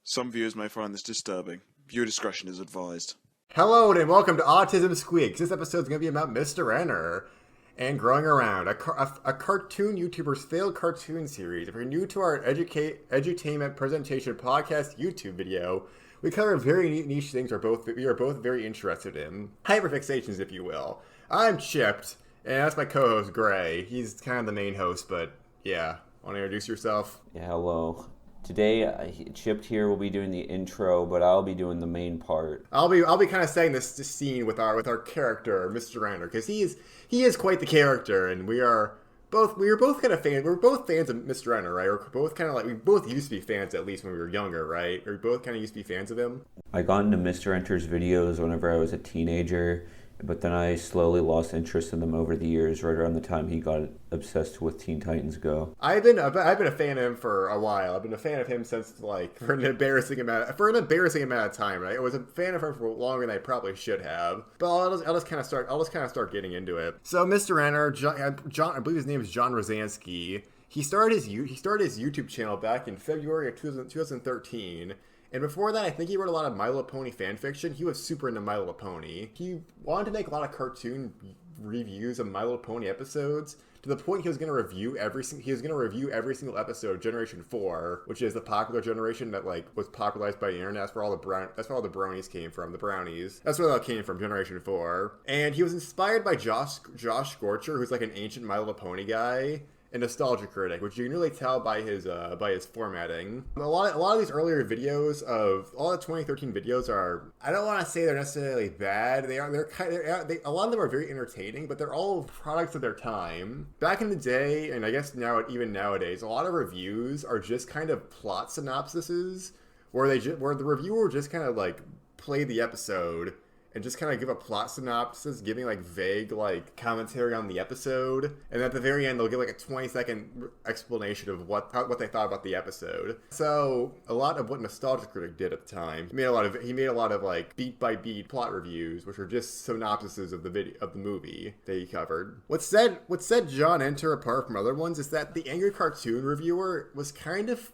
Some viewers may find this disturbing. Viewer discretion is advised. Hello and welcome to Autism Squeaks. This episode is going to be about Mr. Enner and Growing Around, a cartoon YouTuber's failed cartoon series. If you're new to our edutainment presentation podcast YouTube video, we cover very niche things we are both very interested in. Hyperfixations, if you will. I'm Chipped, and that's my co-host Gray. He's kind of the main host, but yeah. Want to introduce yourself? Yeah, hello. Today, Chipped here will be doing the intro, but I'll be doing the main part. I'll be kind of setting this scene with our character, Mr. Enner, because he is quite the character, and we are both kind of fans. We're both fans of Mr. Enner, right? We're both kind of like, we both used to be fans, at least when we were younger, right? We both kind of used to be fans of him. I got into Mr. Enter's videos whenever I was a teenager, but then I slowly lost interest in them over the years, right around the time he got obsessed with Teen Titans Go. I've been a fan of him for a while. I've been a fan of him since for an embarrassing amount of time. Right? I was a fan of him for longer than I probably should have. But I'll just kind of start getting into it. So Mr. Enner, John, I believe his name is John Rosansky. He started his YouTube channel back in February of 2013. And before that, I think he wrote a lot of My Little Pony fan fiction. He was super into My Little Pony. He wanted to make a lot of cartoon reviews of My Little Pony episodes, to the point he was going to review every single episode of Generation 4, which is the popular generation that was popularized by the internet. That's where all the bronies came from. The brownies. That's where that came from. Generation 4. And he was inspired by Josh Scorcher, who's like an ancient My Little Pony guy. A nostalgia critic, which you can really tell by his formatting. A lot of these earlier videos all the 2013 videos are, I don't want to say they're necessarily bad. A lot of them are very entertaining, but they're all products of their time. Back in the day, and I guess even nowadays, a lot of reviews are just kind of plot synopsises where the reviewer just kind of like play the episode and just kind of give a plot synopsis, giving like vague like commentary on the episode, and at the very end they'll give like a 20-second explanation of what they thought about the episode. So a lot of what Nostalgia Critic did at the time, he made a lot of like beat by beat plot reviews, which are just synopsises of the movie that he covered. What set John Enter apart from other ones is that the angry cartoon reviewer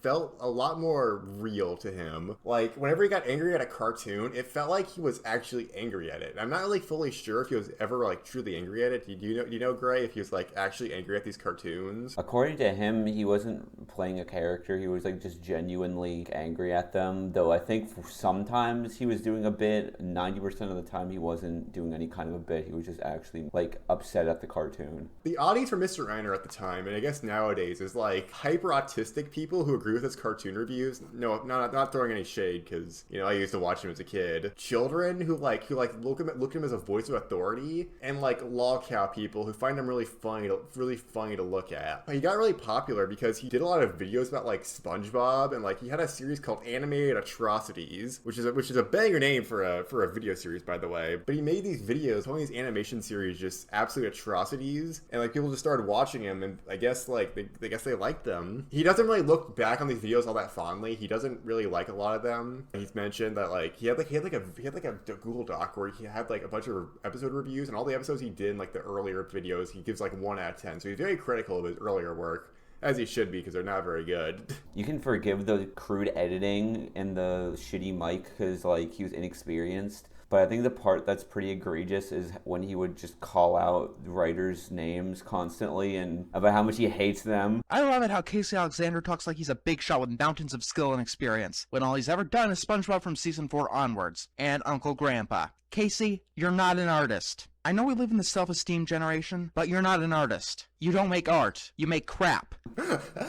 felt a lot more real to him. Like whenever he got angry at a cartoon, it felt like he was actually angry at it. I'm not really fully sure if he was ever like truly angry at it. Do you know, Gray, if he was like actually angry at these cartoons? According to him, he wasn't playing a character. He was like just genuinely angry at them. Though I think sometimes he was doing a bit. 90% of the time he wasn't doing any kind of a bit. He was just actually like upset at the cartoon. The audience for Mr. Enner at the time, and I guess nowadays, is like hyper autistic people who agree with his cartoon reviews. No, not throwing any shade, because I used to watch him as a kid. Children who look at him as a voice of authority, and like lolcow people who find him really funny to look at. He got really popular because he did a lot of videos about like SpongeBob, and like he had a series called Animated Atrocities, which is a banger name for a video series, by the way. But he made these videos, calling these animation series just absolute atrocities, and like people just started watching him, and I guess they liked them. He doesn't really look back on these videos all that fondly. He doesn't really like a lot of them. He's mentioned that like he had a Google Doc where he had like a bunch of episode reviews, and all the episodes he did in like the earlier videos he gives like 1 out of 10. So he's very critical of his earlier work, as he should be, because they're not very good. You can forgive the crude editing and the shitty mic because like he was inexperienced. But I think the part that's pretty egregious is when he would just call out writers' names constantly and about how much he hates them. I love it how Casey Alexander talks like he's a big shot with mountains of skill and experience, when all he's ever done is SpongeBob from season 4 onwards, and Uncle Grandpa. Casey, you're not an artist. I know we live in the self-esteem generation, but you're not an artist. You don't make art. You make crap.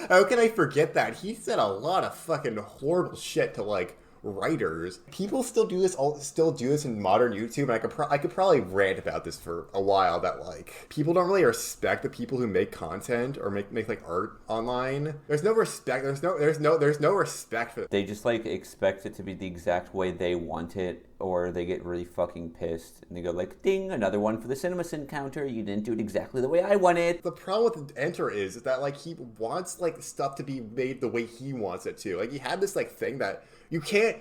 How can I forget that? He said a lot of fucking horrible shit to like writers. People still do this in modern YouTube, and I could probably rant about this for a while, that like people don't really respect the people who make content or make like art online. There's no respect. There's no respect for them. They just like expect it to be the exact way they want it, or they get really fucking pissed and they go like, ding, another one for the CinemaSyn counter. You didn't do it exactly the way I want it. The problem with Enter is that like he wants like stuff to be made the way he wants it to. Like he had this like thing that you can't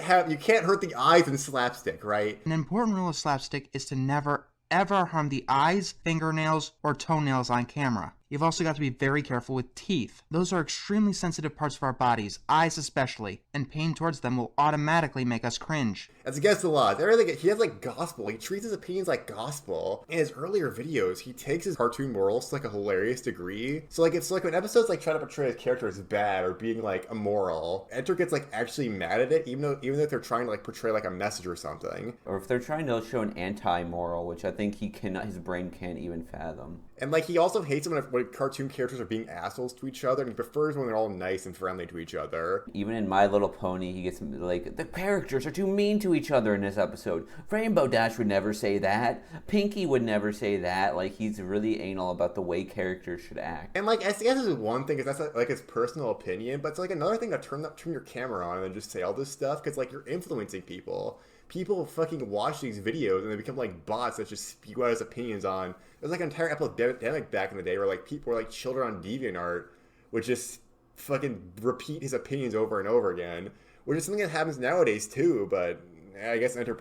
hurt the eyes in slapstick, right? An important rule of slapstick is to never ever harm the eyes, fingernails, or toenails on camera. You've also got to be very careful with teeth. Those are extremely sensitive parts of our bodies, eyes especially, and pain towards them will automatically make us cringe. That's against the laws. Everything he has like gospel. He treats his opinions like gospel. In his earlier videos, he takes his cartoon morals to like a hilarious degree. So like it's like when episodes like try to portray his character as bad or being like immoral, Enter gets like actually mad at it, even if they're trying to like portray like a message or something. Or if they're trying to show an anti-moral, which I think his brain can't even fathom. And like he also hates when cartoon characters are being assholes to each other, and he prefers when they're all nice and friendly to each other. Even in My Little Pony, he gets like, the characters are too mean to each other in this episode. Rainbow Dash would never say that. Pinky would never say that. Like, he's really anal about the way characters should act. And like, I guess this is one thing, because that's like his personal opinion, but it's like another thing to turn your camera on and then just say all this stuff, because like you're influencing people. People fucking watch these videos and they become like bots that just spew out his opinions on. There's like an entire epidemic back in the day where like people were like children on DeviantArt would just fucking repeat his opinions over and over again, which is something that happens nowadays too, but I guess Enter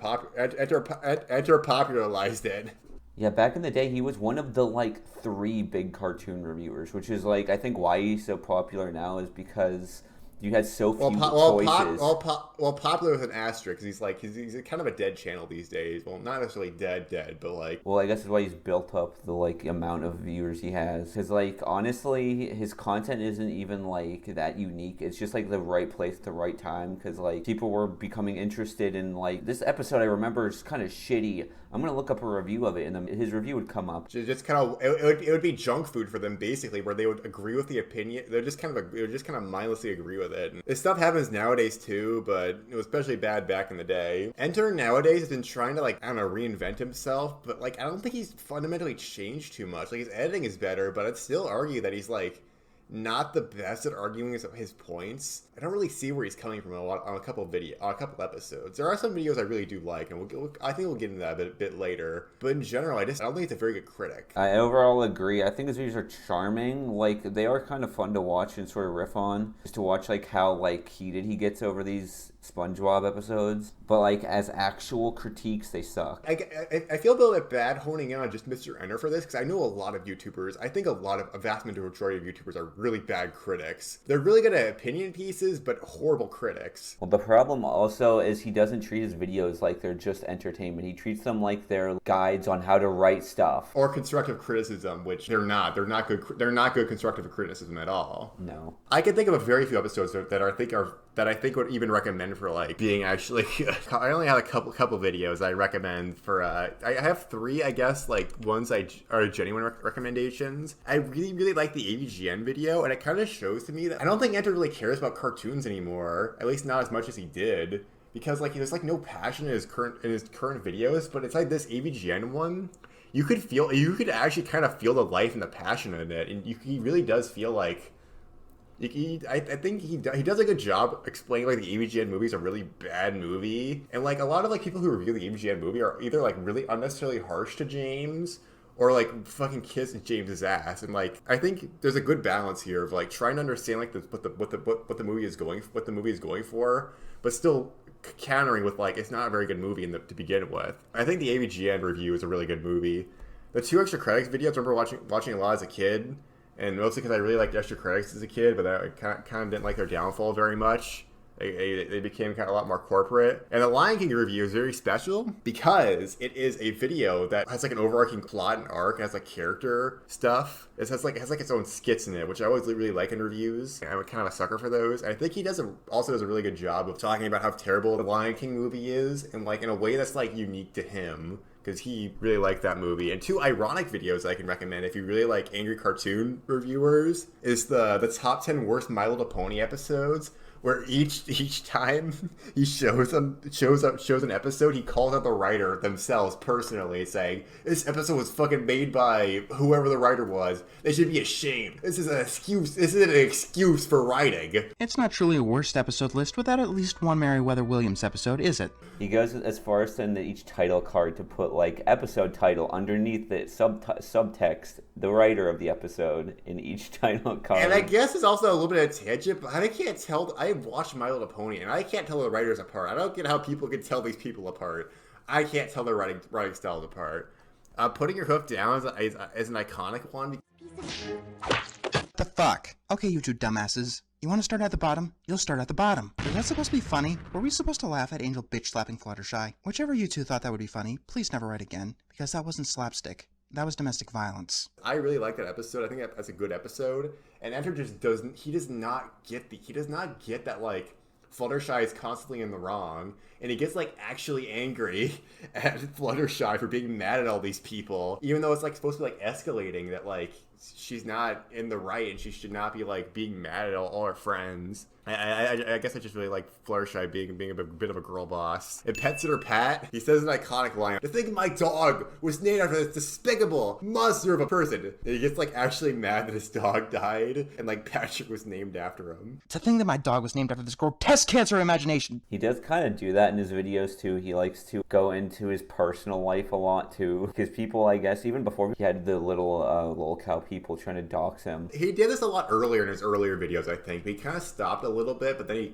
popularized it. Yeah, back in the day, he was one of the, like, 3 big cartoon reviewers, which is, like, I think why he's so popular now is because you had so few choices. Popular with an asterisk, because he's kind of a dead channel these days. Well, not necessarily dead, but like... Well, I guess that's why he's built up the, like, amount of viewers he has. Because, like, honestly, his content isn't even, like, that unique. It's just, like, the right place at the right time, because, like, people were becoming interested in, like, this episode I remember is kind of shitty. I'm going to look up a review of it, and then his review would come up. Just kind of, it would be junk food for them, basically, where they would agree with the opinion. They would just kind of mindlessly agree with it. And this stuff happens nowadays, too, but it was especially bad back in the day. Enter nowadays has been trying to, like, I don't know, reinvent himself, but, like, I don't think he's fundamentally changed too much. Like, his editing is better, but I'd still argue that he's, like, not the best at arguing his points. I don't really see where he's coming from on a couple episodes. There are some videos I really do like, and I think we'll get into that a bit later. But in general, I don't think he's a very good critic. I overall agree. I think his videos are charming. Like, they are kind of fun to watch and sort of riff on. Just to watch, like, how, like, heated he gets over these SpongeBob episodes. But, like, as actual critiques, they suck. I feel a little bit bad honing in on just Mr. Enter for this, because I know a lot of YouTubers. I think a vast majority of YouTubers are really bad critics. They're really good at opinion pieces, but horrible critics. Well, the problem also is he doesn't treat his videos like they're just entertainment. He treats them like they're guides on how to write stuff. Or constructive criticism, which they're not. They're not good constructive criticism at all. No. I can think of a very few episodes that I think would even recommend for like being actually good. I only have a couple videos I recommend for I have 3, I guess, like ones are genuine recommendations. I really like the AVGN video, and it kind of shows to me that I don't think Enter really cares about cartoons anymore, at least not as much as he did, because like there's like no passion in his current videos. But it's like this AVGN one, you could actually kind of feel the life and the passion in it, and he really does feel like I think he does a good job explaining like the AVGN movie is a really bad movie, and like a lot of like people who review the AVGN movie are either like really unnecessarily harsh to James or like fucking kiss James's ass. And like I think there's a good balance here of like trying to understand like what the movie is going for, but still countering with like it's not a very good movie to begin with. I think the AVGN review is a really good movie. The 2 extra credits videos, I remember watching a lot as a kid. And mostly because I really liked Extra Credits as a kid, but I kind of didn't like their downfall very much. They became kind of a lot more corporate. And the Lion King review is very special because it is a video that has like an overarching plot and arc, and has like character stuff. It has like its own skits in it, which I always really like in reviews. I'm kind of a sucker for those. And I think he also does a really good job of talking about how terrible the Lion King movie is, and like in a way that's like unique to him, because he really liked that movie. And 2 ironic videos I can recommend if you really like angry cartoon reviewers is the top 10 worst My Little Pony episodes, where each time he shows an episode, he calls out the writer themselves personally, saying, "This episode was fucking made by whoever the writer was. They should be ashamed. This is an excuse. This isn't an excuse for writing." It's not truly a worst episode list without at least one Meriwether Williams episode, is it? He goes as far as send each title card to put like episode title underneath the subtext, the writer of the episode in each title card. And I guess it's also a little bit of a tangent, but I can't tell. I've watched My Little Pony, and I can't tell the writers apart. I don't get how people can tell these people apart. I can't tell their writing styles apart. Putting Your Hoof Down is an iconic one. Be The fuck? Okay, you two dumbasses. You want to start at the bottom? You'll start at the bottom. Was that supposed to be funny? Were we supposed to laugh at Angel bitch-slapping Fluttershy? Whichever you two thought that would be funny, please never write again, because that wasn't slapstick. That was domestic violence. I really like that episode. I think that's a good episode. And Enter just doesn't, he does not get that, like, Fluttershy is constantly in the wrong, and he gets, like, actually angry at Fluttershy for being mad at all these people, even though it's, like, supposed to be, like, escalating that, like, she's not in the right and she should not be, like, being mad at all her friends. I guess I just really like Fluttershy being a bit of a girl boss. And Pet Sitter Pat, he says an iconic line, "To think my dog was named after this despicable monster of a person." And he gets like actually mad that his dog died and like Patrick was named after him. To think that my dog was named after this grotesque cancer imagination. He does kind of do that in his videos too. He likes to go into his personal life a lot too. Because people, I guess, even before he had the little cow people trying to dox him. He did this a lot earlier in his earlier videos, I think. But he kind of stopped a little bit, but then he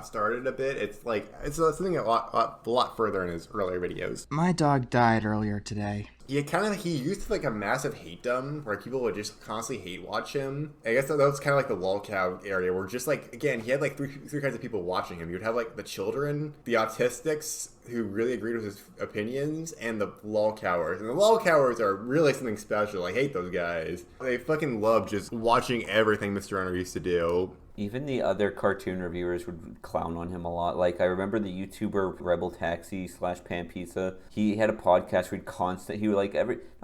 started a bit. It's like it's something a lot further in his earlier videos. My dog died earlier today. He used like a massive hatedom where people would just constantly hate watch him. I guess that was kind of like the lol cow area where just like, again, he had like three kinds of people watching him. You would have like the children, the autistics who really agreed with his opinions, and the lol cowers. And the lol cowers are really something special. I hate those guys. They fucking love just watching everything Mr. Runner used to do. Even the other cartoon reviewers would clown on him a lot. Like, I remember the YouTuber Rebel Taxi / Pan Pizza. He had a podcast where he would like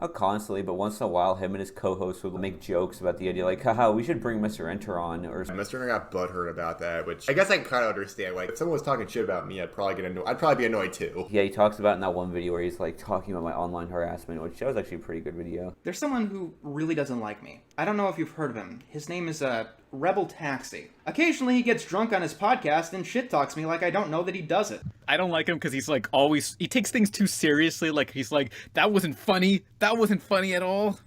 not constantly, but once in a while, him and his co-host would make jokes about the idea, like, haha, we should bring Mr. Enter on. Or Mr. Enter got butthurt about that, which I guess I kind of understand. Like, if someone was talking shit about me, I'd probably be annoyed too. Yeah, he talks about it in that one video where he's like talking about my online harassment, which that was actually a pretty good video. There's someone who really doesn't like me. I don't know if you've heard of him. His name is Rebel Taxi. Occasionally he gets drunk on his podcast and shit talks me like I don't know that he does it. I don't like him because he's like he takes things too seriously. Like he's like, that wasn't funny at all.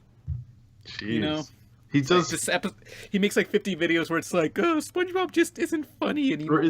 Jeez. You know? He does. He makes like 50 videos where it's like, oh, SpongeBob just isn't funny anymore.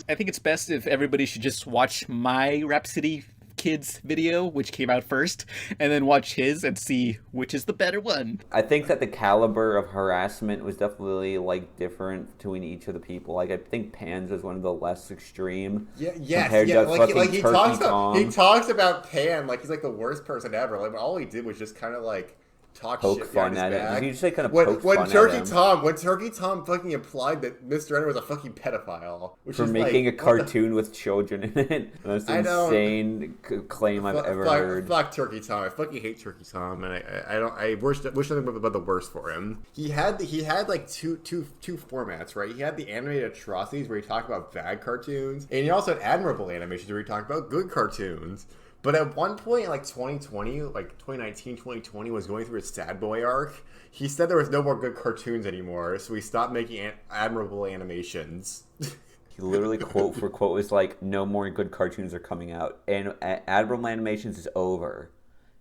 I think it's best if everybody should just watch my Rhapsody Kids video, which came out first, and then watch his and see which is the better one. I think that the caliber of harassment was definitely like different between each of the people. Like, I think Pan's was one of the less extreme. Compared to he talks about Pan like he's like the worst person ever. Like all he did was just kind of like poke shit fun at him. He just like kind of when Turkey at him. When Turkey Tom fucking implied that Mr. Enter was a fucking pedophile, which for is making like, a cartoon with children in it. The most insane claim I've ever heard. Fuck Turkey Tom. I fucking hate Turkey Tom, and I wish nothing but the worst for him. He had like two formats, right? He had the animated atrocities where he talked about bad cartoons, and he also had admirable animations where he talked about good cartoons. But at one point in like 2020, like 2019, 2020 was going through his sad boy arc. He said there was no more good cartoons anymore, so he stopped making admirable animations. He literally quote for quote was like, no more good cartoons are coming out. And admirable animations is over.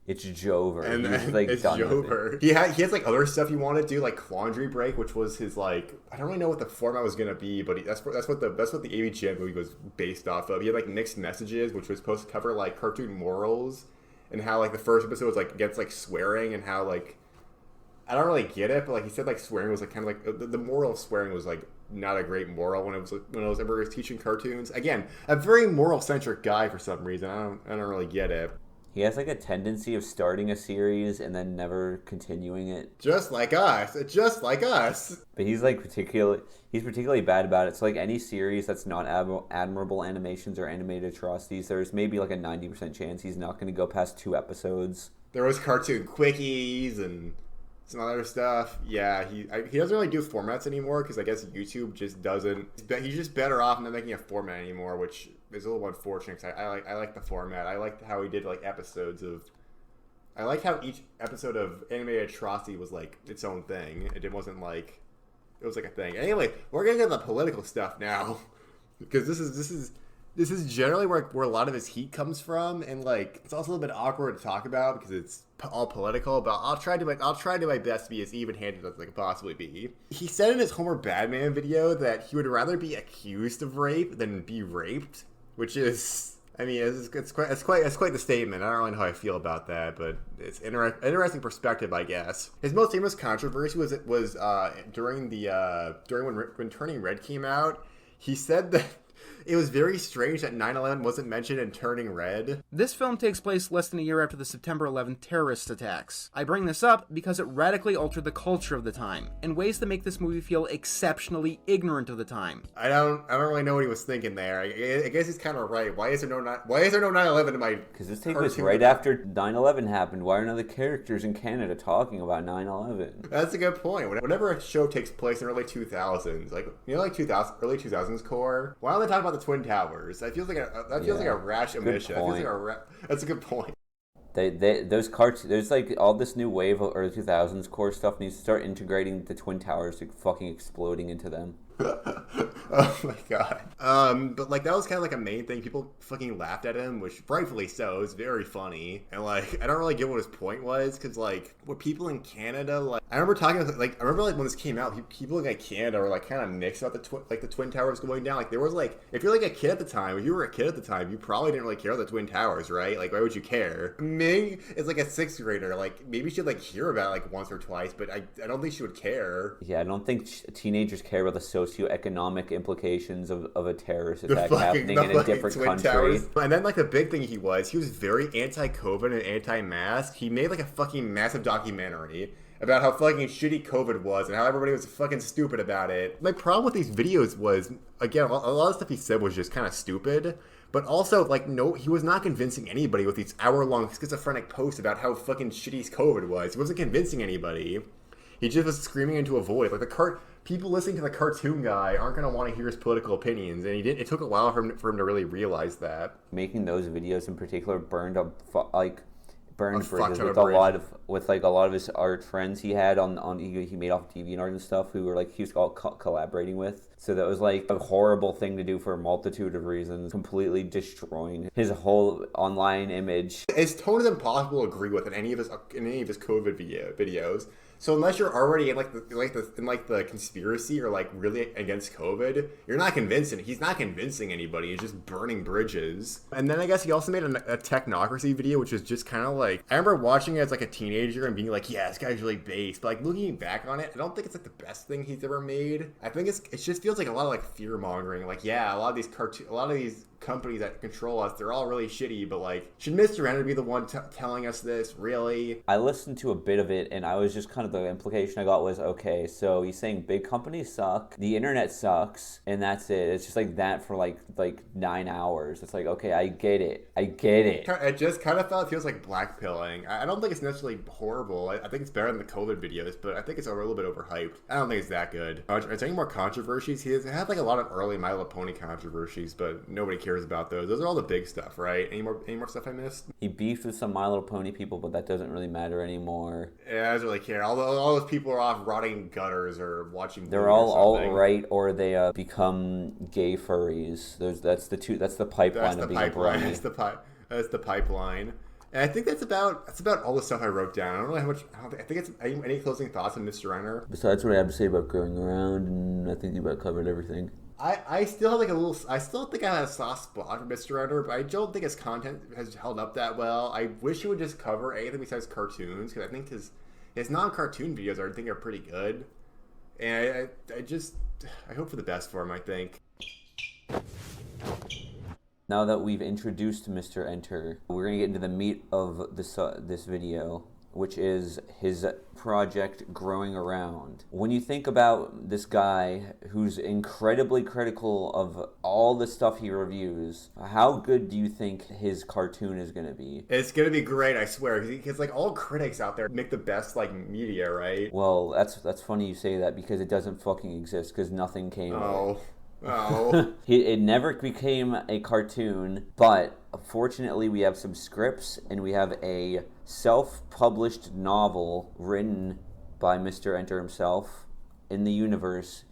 It's Jover. And he's like it's done Jover. with it. He has like other stuff he wanted to do, like Laundry Break, which was his like, I don't really know what the format was gonna be, but that's what the ABGN movie was based off of. He had like Mixed Messages, which was supposed to cover like cartoon morals and how like the first episode was like against like swearing and how like I don't really get it, but like he said like swearing was like kind of like the moral of swearing was like not a great moral when it was ever teaching cartoons. Again, a very moral centric guy for some reason. I don't really get it. He has like a tendency of starting a series and then never continuing it. Just like us. But he's like particularly bad about it. So like any series that's not admirable animations or animated atrocities, there's maybe like a 90% chance he's not going to go past 2 episodes. There was cartoon quickies and some other stuff. Yeah, he doesn't really do formats anymore because I guess YouTube just doesn't. He's just better off not making a format anymore, which is a little unfortunate because I like the format. I like how he did like episodes of. I like how each episode of Animated Atrocity was like its own thing. It wasn't like it was like a thing. Anyway, we're gonna get into the political stuff now because this is generally where a lot of his heat comes from, and like it's also a little bit awkward to talk about because it's all political. But I'll try to do my best to be as even-handed as I can possibly be. He said in his Homer Badman video that he would rather be accused of rape than be raped, which is I mean, it's quite the statement. I don't really know how I feel about that, but it's interesting perspective, I guess. His most famous controversy was during when Turning Red came out. He said that it was very strange that 9/11 wasn't mentioned in Turning Red. This film takes place less than a year after the September 11th terrorist attacks. I bring this up because it radically altered the culture of the time, in ways that make this movie feel exceptionally ignorant of the time. I don't really know what he was thinking there. I guess he's kind of right. Why is there no 9/11 in my? Because this takes place right after 9/11 happened. Why are none of the characters in Canada talking about 9/11? That's a good point. Whenever a show takes place in early 2000s, like early 2000s core, why don't they talk about the Twin Towers? That feels like a rash omission. That's a good point. Those cartoons, there's like all this new wave of early 2000s core stuff needs to start integrating the Twin Towers, like fucking exploding into them. Oh my god. But like that was kind of like a main thing. People fucking laughed at him, which rightfully so. It was very funny, and like I don't really get what his point was, because like what people in Canada like. I remember when this came out, people in like Canada were like kind of mixed about the Twin Towers going down. Like there was like, if you're like a kid at the time, if you were a kid at the time, you probably didn't really care about the Twin Towers, right? Like why would you care? Ming is like a 6th grader. Like maybe she'd like hear about it like once or twice, but I don't think she would care. Yeah, I don't think teenagers care about the socioeconomic implications of a terrorist attack happening in a different country. Towers. And then like the big thing he was very anti-COVID and anti-mask. He made like a fucking massive documentary about how fucking shitty COVID was and how everybody was fucking stupid about it. My problem with these videos was, again, a lot of stuff he said was just kind of stupid. But also, like, no, he was not convincing anybody with these hour-long schizophrenic posts about how fucking shitty COVID was. He wasn't convincing anybody. He just was screaming into a void. Like, people listening to the cartoon guy aren't going to want to hear his political opinions, and it took a while for him to really realize that. Making those videos in particular burned bridges with a lot of his art friends he had he made off TV and art and stuff, who were like he was collaborating with. So that was like a horrible thing to do for a multitude of reasons, completely destroying his whole online image. His tone is impossible to agree with in any of his COVID videos. So unless you're already in the conspiracy or like really against COVID, you're not convincing. He's not convincing anybody. He's just burning bridges. And then I guess he also made a technocracy video, which is just kind of like, I remember watching it as like a teenager and being like, yeah, this guy's really based. But like looking back on it, I don't think it's like the best thing he's ever made. I think it just feels like a lot of like fear mongering. Like, yeah, a lot of these companies that control us, they're all really shitty, but like, should Mr. Ender be the one telling us this, really? I listened to a bit of it, and I was just kind of, the implication I got was, okay, so he's saying big companies suck, the internet sucks, and that's it. It's just like that for like 9 hours. It's like, okay, I get it. It just kind of feels like blackpilling. I don't think it's necessarily horrible. I think it's better than the COVID videos, but I think it's a little bit overhyped. I don't think it's that good. Are there any more controversies? He had like a lot of early My Little Pony controversies, but nobody cares about those. Those are all the big stuff, right? Any more stuff I missed? He beefed with some My Little Pony people, but that doesn't really matter anymore. Yeah, I don't really care. All those people are off rotting gutters or watching. They're all alt-right, or they become gay furries. That's the pipeline of being a brony. That's the pipeline. And I think that's about all the stuff I wrote down. I don't really have much. I think it's any closing thoughts on Mr. Ender. Besides what I have to say about Growing Around, and I think you about covered everything. I still have I still think I have a soft spot for Mr. Ender, but I don't think his content has held up that well. I wish he would just cover anything besides cartoons, because I think his non-cartoon videos are pretty good. And I hope for the best for him, I think. Now that we've introduced Mr. Enter, we're going to get into the meat of this video, which is his project Growing Around. When you think about this guy who's incredibly critical of all the stuff he reviews, how good do you think his cartoon is going to be? It's going to be great, I swear, because like all critics out there make the best like media, right? Well, that's funny you say that, because it doesn't fucking exist, because nothing came of it. Oh. It never became a cartoon, but fortunately we have some scripts, and we have a self-published novel written by Mr. Enter himself in the universe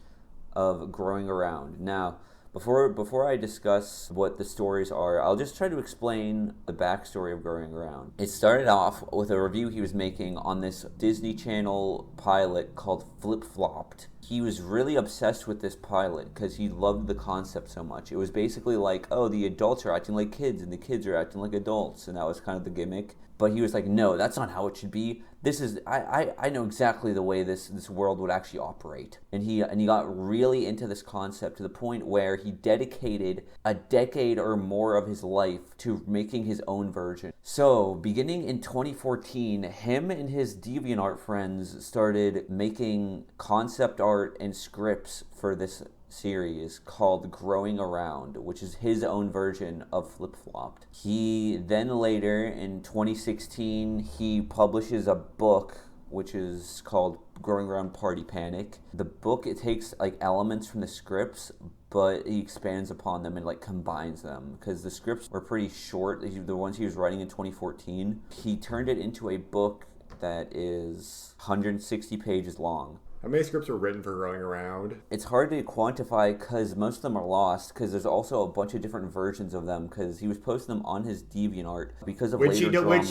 of Growing Around. Now, Before I discuss what the stories are, I'll just try to explain the backstory of Growing Around. It started off with a review he was making on this Disney Channel pilot called Flip Flopped. He was really obsessed with this pilot because he loved the concept so much. It was basically like, oh, the adults are acting like kids and the kids are acting like adults, and that was kind of the gimmick. But he was like, no, that's not how it should be. This is, I know exactly the way this world would actually operate. And he got really into this concept to the point where he dedicated a decade or more of his life to making his own version. So, beginning in 2014, him and his DeviantArt friends started making concept art and scripts for this series called Growing Around, which is his own version of Flip Flopped. He then later in 2016 he publishes a book which is called Growing Around Party Panic. The book, it takes like elements from the scripts, but he expands upon them and like combines them because the scripts were pretty short. The ones he was writing in 2014, he turned it into a book that is 160 pages long. How many scripts were written for Growing Around? It's hard to quantify because most of them are lost because there's also a bunch of different versions of them because he was posting them on his DeviantArt because of later drama. Which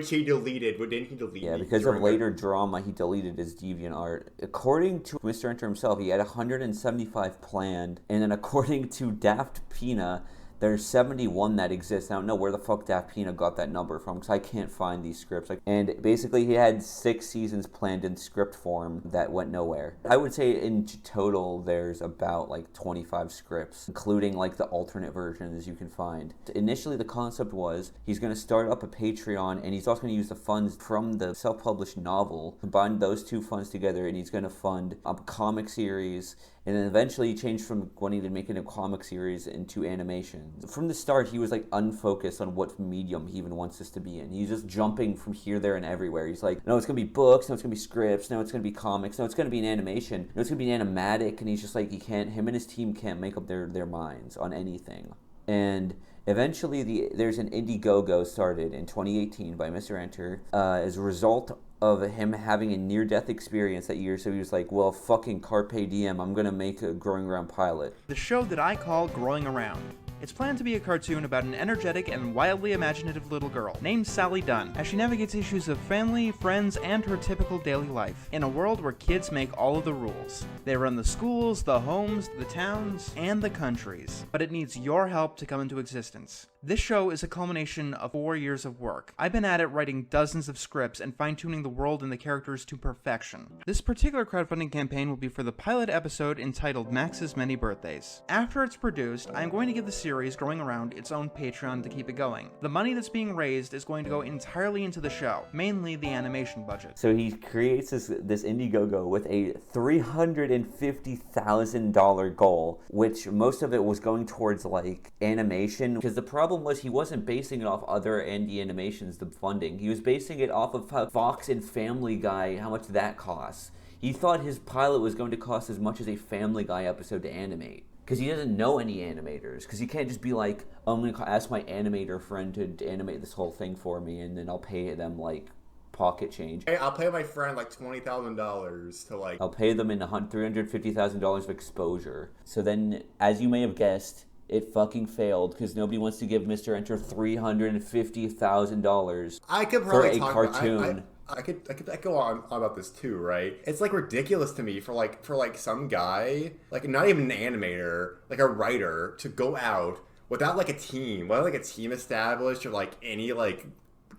he deleted. Didn't he delete? Yeah, because of later drama, he deleted his DeviantArt. According to Mr. Enter himself, he had 175 planned, and then according to Daft Pina, there's 71 that exist. I don't know where the fuck Daft Pina got that number from because I can't find these scripts. And basically he had 6 seasons planned in script form that went nowhere. I would say in total there's about like 25 scripts, including like the alternate versions you can find. Initially the concept was he's going to start up a Patreon and he's also going to use the funds from the self-published novel, combine those 2 funds together, and he's going to fund a comic series. And then eventually he changed from wanting to make it a comic series into animation. From the start, he was like unfocused on what medium he even wants this to be in. He's just jumping from here, there, and everywhere. He's like, no, it's going to be books, no, it's going to be scripts, no, it's going to be comics, no, it's going to be an animation, no, it's going to be an animatic. And he's just like, him and his team can't make up their minds on anything. And eventually there's an Indiegogo started in 2018 by Mr. Enter as a result of him having a near-death experience that year, so he was like, well, fucking carpe diem, I'm gonna make a Growing Around pilot. The show that I call Growing Around. It's planned to be a cartoon about an energetic and wildly imaginative little girl named Sally Dunn as she navigates issues of family, friends, and her typical daily life in a world where kids make all of the rules. They run the schools, the homes, the towns, and the countries, but it needs your help to come into existence. This show is a culmination of 4 years of work. I've been at it writing dozens of scripts and fine-tuning the world and the characters to perfection. This particular crowdfunding campaign will be for the pilot episode entitled Max's Many Birthdays. After it's produced, I'm going to give the series Growing Around its own Patreon to keep it going. The money that's being raised is going to go entirely into the show, mainly the animation budget. So he creates this Indiegogo with a $350,000 goal, which most of it was going towards like animation, because the problem was he wasn't basing it off other indie animations, the funding. He was basing it off of Fox and Family Guy, how much that costs. He thought his pilot was going to cost as much as a Family Guy episode to animate. Because he doesn't know any animators. Because he can't just be like, oh, I'm going to ask my animator friend to animate this whole thing for me, and then I'll pay them like pocket change. Hey, I'll pay my friend like $20,000 to like... I'll pay them in $350,000 of exposure. So then, as you may have guessed, it fucking failed because nobody wants to give Mr. Enter $350,000 for a cartoon. I could go on about this too, right? It's like ridiculous to me for some guy, like not even an animator, like a writer, to go out without like a team established or like any like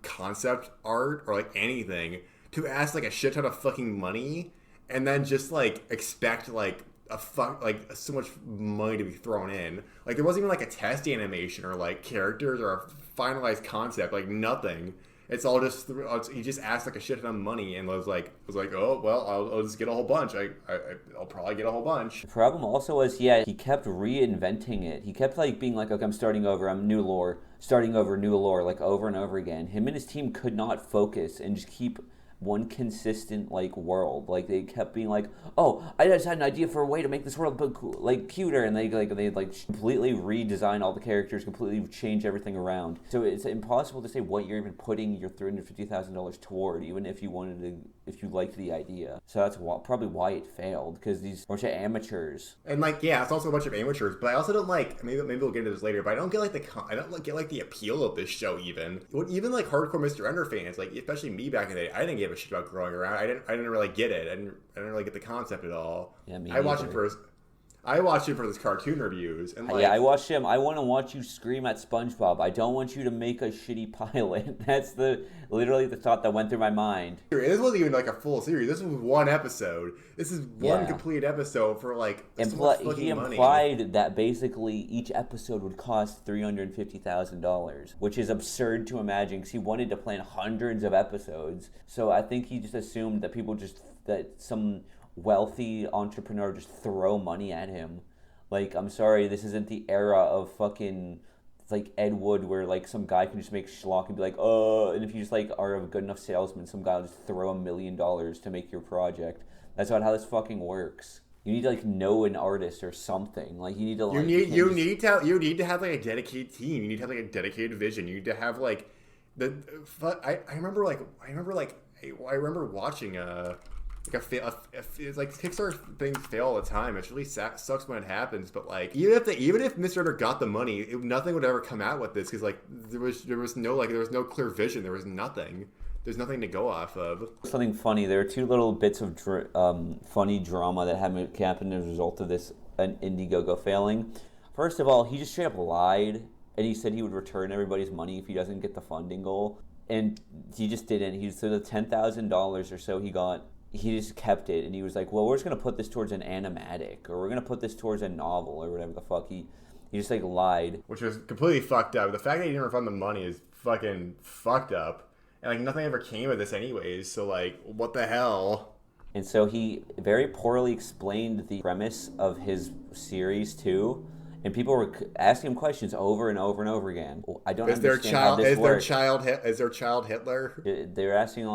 concept art or like anything, to ask like a shit ton of fucking money and then just like expect like so much money to be thrown in. Like there wasn't even like a test animation or like characters or a finalized concept, like nothing. It's all just he just asked like a shit ton of money and was like, oh well, I'll just get a whole bunch. I'll probably get a whole bunch. The problem also was, he kept reinventing it. He kept like being like, okay, I'm starting over. I'm new lore, like over and over again. Him and his team could not focus and just keep one consistent like world. Like they kept being like, oh, I just had an idea for a way to make this world like cuter, and they completely redesign all the characters, completely change everything around. So it's impossible to say what you're even putting your $350,000 toward, even if you wanted to if you liked the idea. So that's probably why it failed, because these bunch of amateurs. And like, yeah, it's also a bunch of amateurs. But I also don't like. Maybe we'll get into this later. But I don't get like the appeal of this show even. Even like hardcore Mr. Ender fans, like especially me back in the day, I didn't give a shit about growing around. I didn't really get it. I didn't really get the concept at all. Yeah, me I watched either. it for his cartoon reviews. And like, yeah, I watched him. I want to watch you scream at SpongeBob. I don't want you to make a shitty pilot. That's literally the thought that went through my mind. This wasn't even like a full series. This was one episode. This is one complete episode for like so much fucking he implied that basically each episode would cost $350,000, which is absurd to imagine because he wanted to plan hundreds of episodes. So I think he just assumed that some wealthy entrepreneur just throw money at him. Like, I'm sorry, this isn't the era of fucking like Ed Wood where like some guy can just make schlock and be like, and if you just like are a good enough salesman, some guy will just throw $1 million to make your project. That's not how this fucking works. You need to like know an artist or something. Like you need to like you need to have like a dedicated team. You need to have like a dedicated vision. You need to have like I remember watching it's like Kickstarter things fail all the time. It really sucks when it happens. But like even if Mr. Ender got the money, nothing would ever come out with this because like there was no clear vision. There was nothing. There's nothing to go off of. Something funny. There are two little bits of funny drama that happened as a result of this an Indiegogo failing. First of all, he just straight up lied and he said he would return everybody's money if he doesn't get the funding goal, and he just didn't. So the $10,000 or so he got, he just kept it, and he was like, well, we're just going to put this towards an animatic, or we're going to put this towards a novel, or whatever the fuck. He just, like, lied. Which was completely fucked up. The fact that he didn't refund the money is fucking fucked up. And, like, nothing ever came of this anyways, so, like, what the hell? And so he very poorly explained the premise of his series, too. And people were asking him questions over and over and over again. I don't understand how this works. Is there child Hitler? They're asking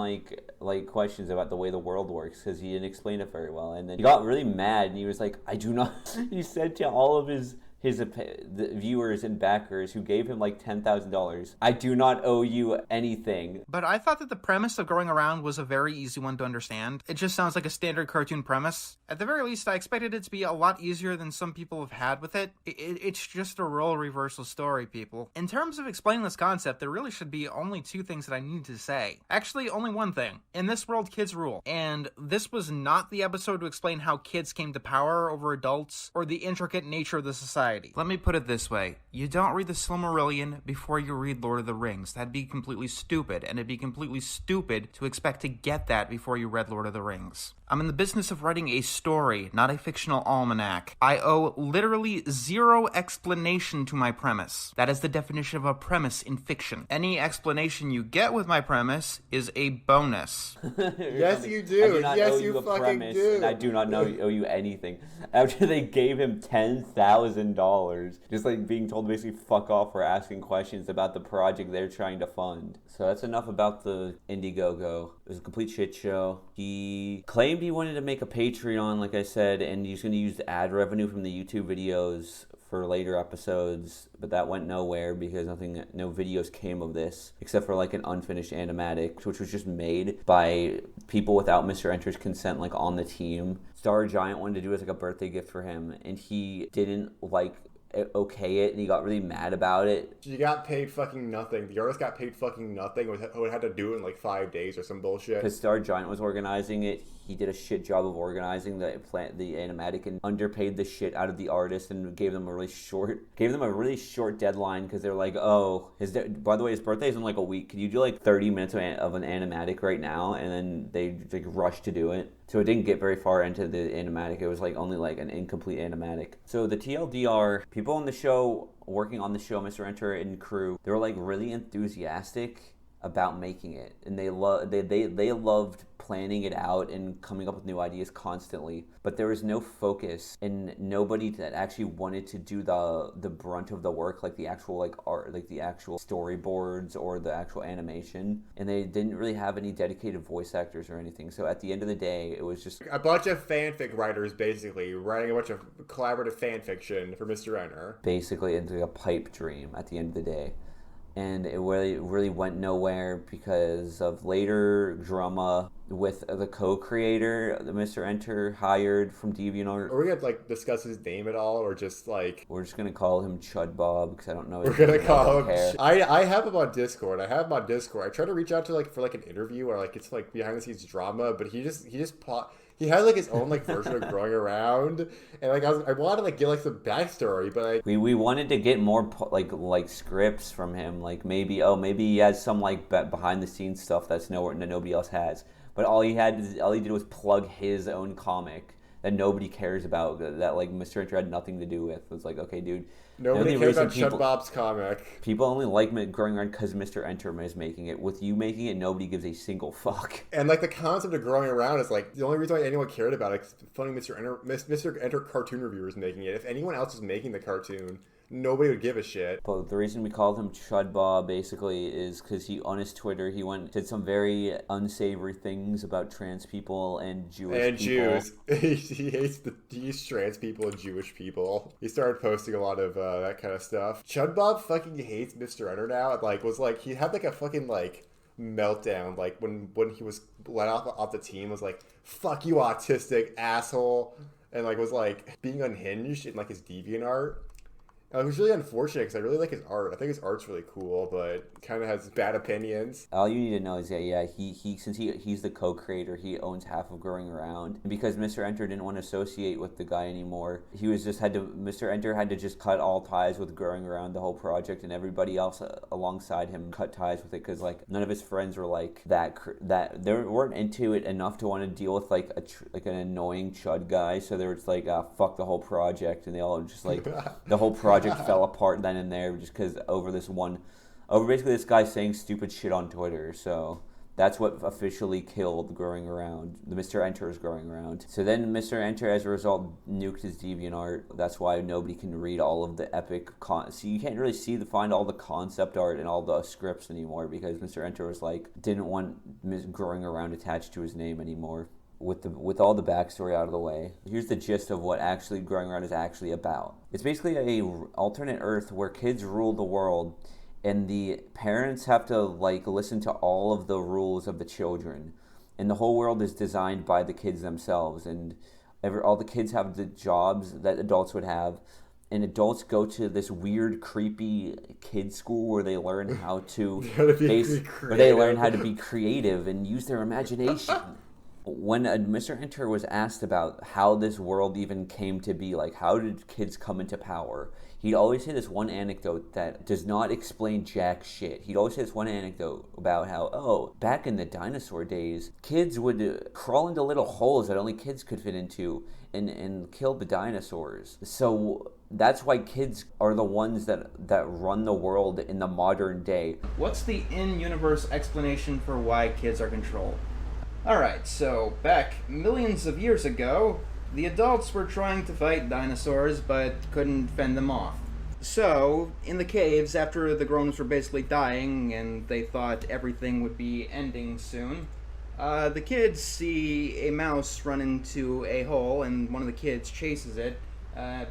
like questions about the way the world works because he didn't explain it very well. And then he got really mad and he was like, I do not. He said to all of the viewers and backers who gave him like $10,000, I do not owe you anything. But I thought that the premise of Growing Around was a very easy one to understand. It just sounds like a standard cartoon premise. At the very least, I expected it to be a lot easier than some people have had with it. It's just a role reversal story, people. In terms of explaining this concept, there really should be only two things that I need to say. Actually, only one thing. In this world, kids rule. And this was not the episode to explain how kids came to power over adults or the intricate nature of the society. Let me put it this way. You don't read the Silmarillion before you read Lord of the Rings. That'd be completely stupid, and it'd be completely stupid to expect to get that before you read Lord of the Rings. I'm in the business of writing a story, not a fictional almanac. I owe literally zero explanation to my premise. That is the definition of a premise in fiction. Any explanation you get with my premise is a bonus. Yes, you do. Yes, you fucking do. And I do not owe you anything. After they gave him $10,000, just like being told to basically fuck off for asking questions about the project they're trying to fund. So that's enough about the Indiegogo. It was a complete shit show. He claimed he wanted to make a Patreon, like I said, and he's going to use the ad revenue from the YouTube videos for later episodes, but that went nowhere because no videos came of this, except for like an unfinished animatic, which was just made by people without Mr. Enter's consent, like on the team. StarGiant wanted to do it as like a birthday gift for him, and he didn't like okay it, and he got really mad about it. You got paid fucking nothing. The artist got paid fucking nothing. Would had to do it in like 5 days or some bullshit. Because StarGiant was organizing it. He did a shit job of organizing the animatic and underpaid the shit out of the artist and gave them a really short deadline because they're like, oh, by the way, his birthday is in like a week. Could you do like 30 minutes of an animatic right now? And then they like rushed to do it. So it didn't get very far into the animatic. It was like only like an incomplete animatic. So the TLDR, people on the show, working on the show, Mr. Enter and crew, they were like really enthusiastic about making it, and they loved planning it out and coming up with new ideas constantly, but there was no focus and nobody that actually wanted to do the brunt of the work, like the actual like art, like the actual storyboards or the actual animation, and they didn't really have any dedicated voice actors or anything. So at the end of the day, it was just a bunch of fanfic writers basically writing a bunch of collaborative fan fiction for Mr. Enter. Basically, into a pipe dream at the end of the day. and it really went nowhere because of later drama with the co-creator that Mr. Enter hired from DeviantArt. Are we gonna like discuss his name at all, or just like We're just gonna call him Chud Bob because I don't know. we're gonna call him? I have him on Discord. I tried to reach out to like for like an interview or like it's like behind the scenes drama, but he has like his own like version of growing around, and like I wanted to like get like some backstory, but like we wanted to get more like scripts from him, like maybe he has some like behind the scenes stuff that nobody else has. But all he did was plug his own comic that nobody cares about, that like Mr. Enter had nothing to do with. It's like, okay, dude. Nobody cares about Chud Bob's comic. People only like growing around because Mr. Enter is making it. With you making it, nobody gives a single fuck. And like the concept of growing around is like the only reason why anyone cared about it is funny Mr. Enter cartoon reviewers making it. If anyone else was making the cartoon, nobody would give a shit. But the reason we called him Chud Bob basically is because he, on his Twitter, did some very unsavory things about trans people and Jewish people. Jews. He hates trans people and Jewish people. He started posting a lot of that kind of stuff. Chud Bob fucking hates Mr. Enter now. And, like, was like, he had like a fucking like meltdown like when he was let off the team, was like, fuck you autistic asshole, and like was like being unhinged in like his DeviantArt. It was really unfortunate because I really like his art. I think his art's really cool, but kind of has bad opinions. All you need to know is that he's the co-creator, he owns half of Growing Around. And because Mr. Enter didn't want to associate with the guy anymore, Mr. Enter had to just cut all ties with Growing Around, the whole project, and everybody else alongside him cut ties with it because like none of his friends were like that they weren't into it enough to want to deal with like an annoying chud guy. So they were just like, fuck the whole project, and they all just like the whole project fell apart then and there just because over basically this guy saying stupid shit on Twitter. So that's what officially killed Growing Around. The Mr. Enter's Growing Around. So then Mr. Enter, as a result, nuked his DeviantArt. That's why nobody can read all of the epic so you can't really find all the concept art and all the scripts anymore because Mr. Enter was like, didn't want Growing Around attached to his name anymore. With all the backstory out of the way, here's the gist of what actually Growing Around is actually about. It's basically a alternate Earth where kids rule the world, and the parents have to like listen to all of the rules of the children, and the whole world is designed by the kids themselves, and all the kids have the jobs that adults would have, and adults go to this weird, creepy kid school where they learn how to be creative and use their imagination. When Mr. Enter was asked about how this world even came to be, like how did kids come into power, he'd always say this one anecdote that does not explain jack shit. He'd always say this one anecdote about how, back in the dinosaur days, kids would crawl into little holes that only kids could fit into and kill the dinosaurs. So that's why kids are the ones that run the world in the modern day. What's the in-universe explanation for why kids are controlled? Alright, so back millions of years ago, the adults were trying to fight dinosaurs but couldn't fend them off. So, in the caves, after the grown-ups were basically dying and they thought everything would be ending soon, the kids see a mouse run into a hole and one of the kids chases it,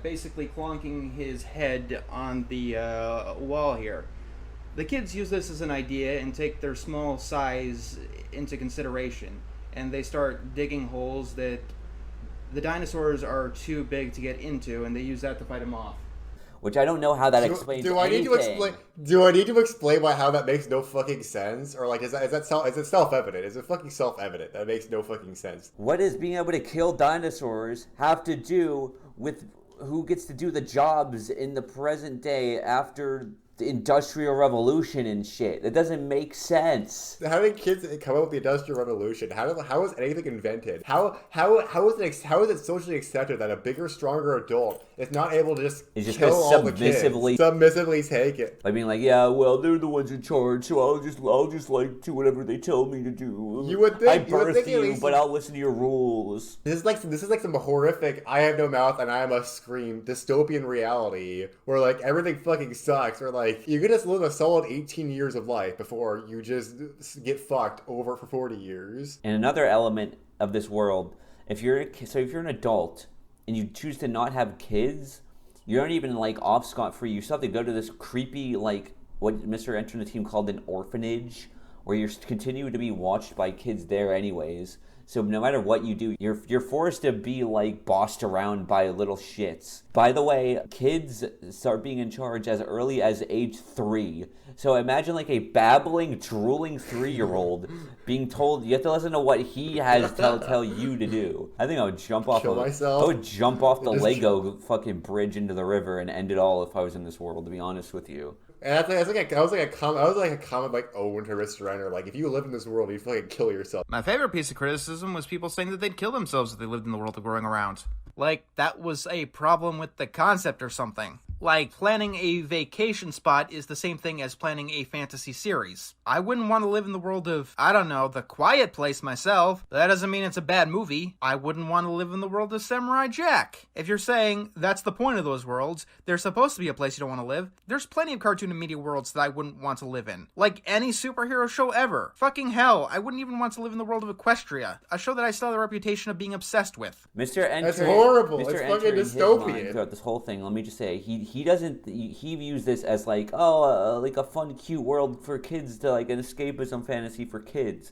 basically clonking his head on the wall here. The kids use this as an idea and take their small size into consideration, and they start digging holes that the dinosaurs are too big to get into, and they use that to fight them off. Which I don't know how that explains anything. Do I need to explain how that makes no fucking sense? Or like, is it self-evident? Is it fucking self-evident? That makes no fucking sense. What does being able to kill dinosaurs have to do with who gets to do the jobs in the present day after the Industrial Revolution and shit? It doesn't make sense. How did kids come up with the Industrial Revolution? How was anything invented? How is it socially accepted that a bigger, stronger adult is not able to just kill all the kids? Submissively take it. Like being like, yeah, well, they're the ones in charge, so I'll just like do whatever they tell me to do. You would think I birthed you, but I'll listen to your rules. This is like some horrific I have no mouth and I am a scream dystopian reality where like everything fucking sucks. Or like you could just live a solid 18 years of life before you just get fucked over for 40 years. And another element of this world, if you're an adult and you choose to not have kids, you aren't even like off scot-free. You still have to go to this creepy like what Mr. Enter and the team called an orphanage, where you're continuing to be watched by kids there anyways. So no matter what you do, you're forced to be like bossed around by little shits. By the way, kids start being in charge as early as age 3. So imagine like a babbling, drooling 3-year-old being told you have to listen to what he has to tell you to do. I think I would jump off. Myself. I would jump off the Lego fucking bridge into the river and end it all if I was in this world. To be honest with you. And I was like a comment like Owen to Mr. Enter, like if you live in this world, you fucking kill yourself. My favorite piece of criticism was people saying that they'd kill themselves if they lived in the world of growing around. Like, that was a problem with the concept or something. Like, planning a vacation spot is the same thing as planning a fantasy series. I wouldn't want to live in the world of, I don't know, The Quiet Place myself, but that doesn't mean it's a bad movie. I wouldn't want to live in the world of Samurai Jack. If you're saying that's the point of those worlds, there's supposed to be a place you don't want to live, there's plenty of cartoon and media worlds that I wouldn't want to live in. Like any superhero show ever. Fucking hell, I wouldn't even want to live in the world of Equestria, a show that I still have the reputation of being obsessed with. Mr. Enter, that's horrible. Mr. It's Enter fucking dystopian. Throughout this whole thing, let me just say, he views this as like, like a fun, cute world for kids to like an escapism fantasy for kids.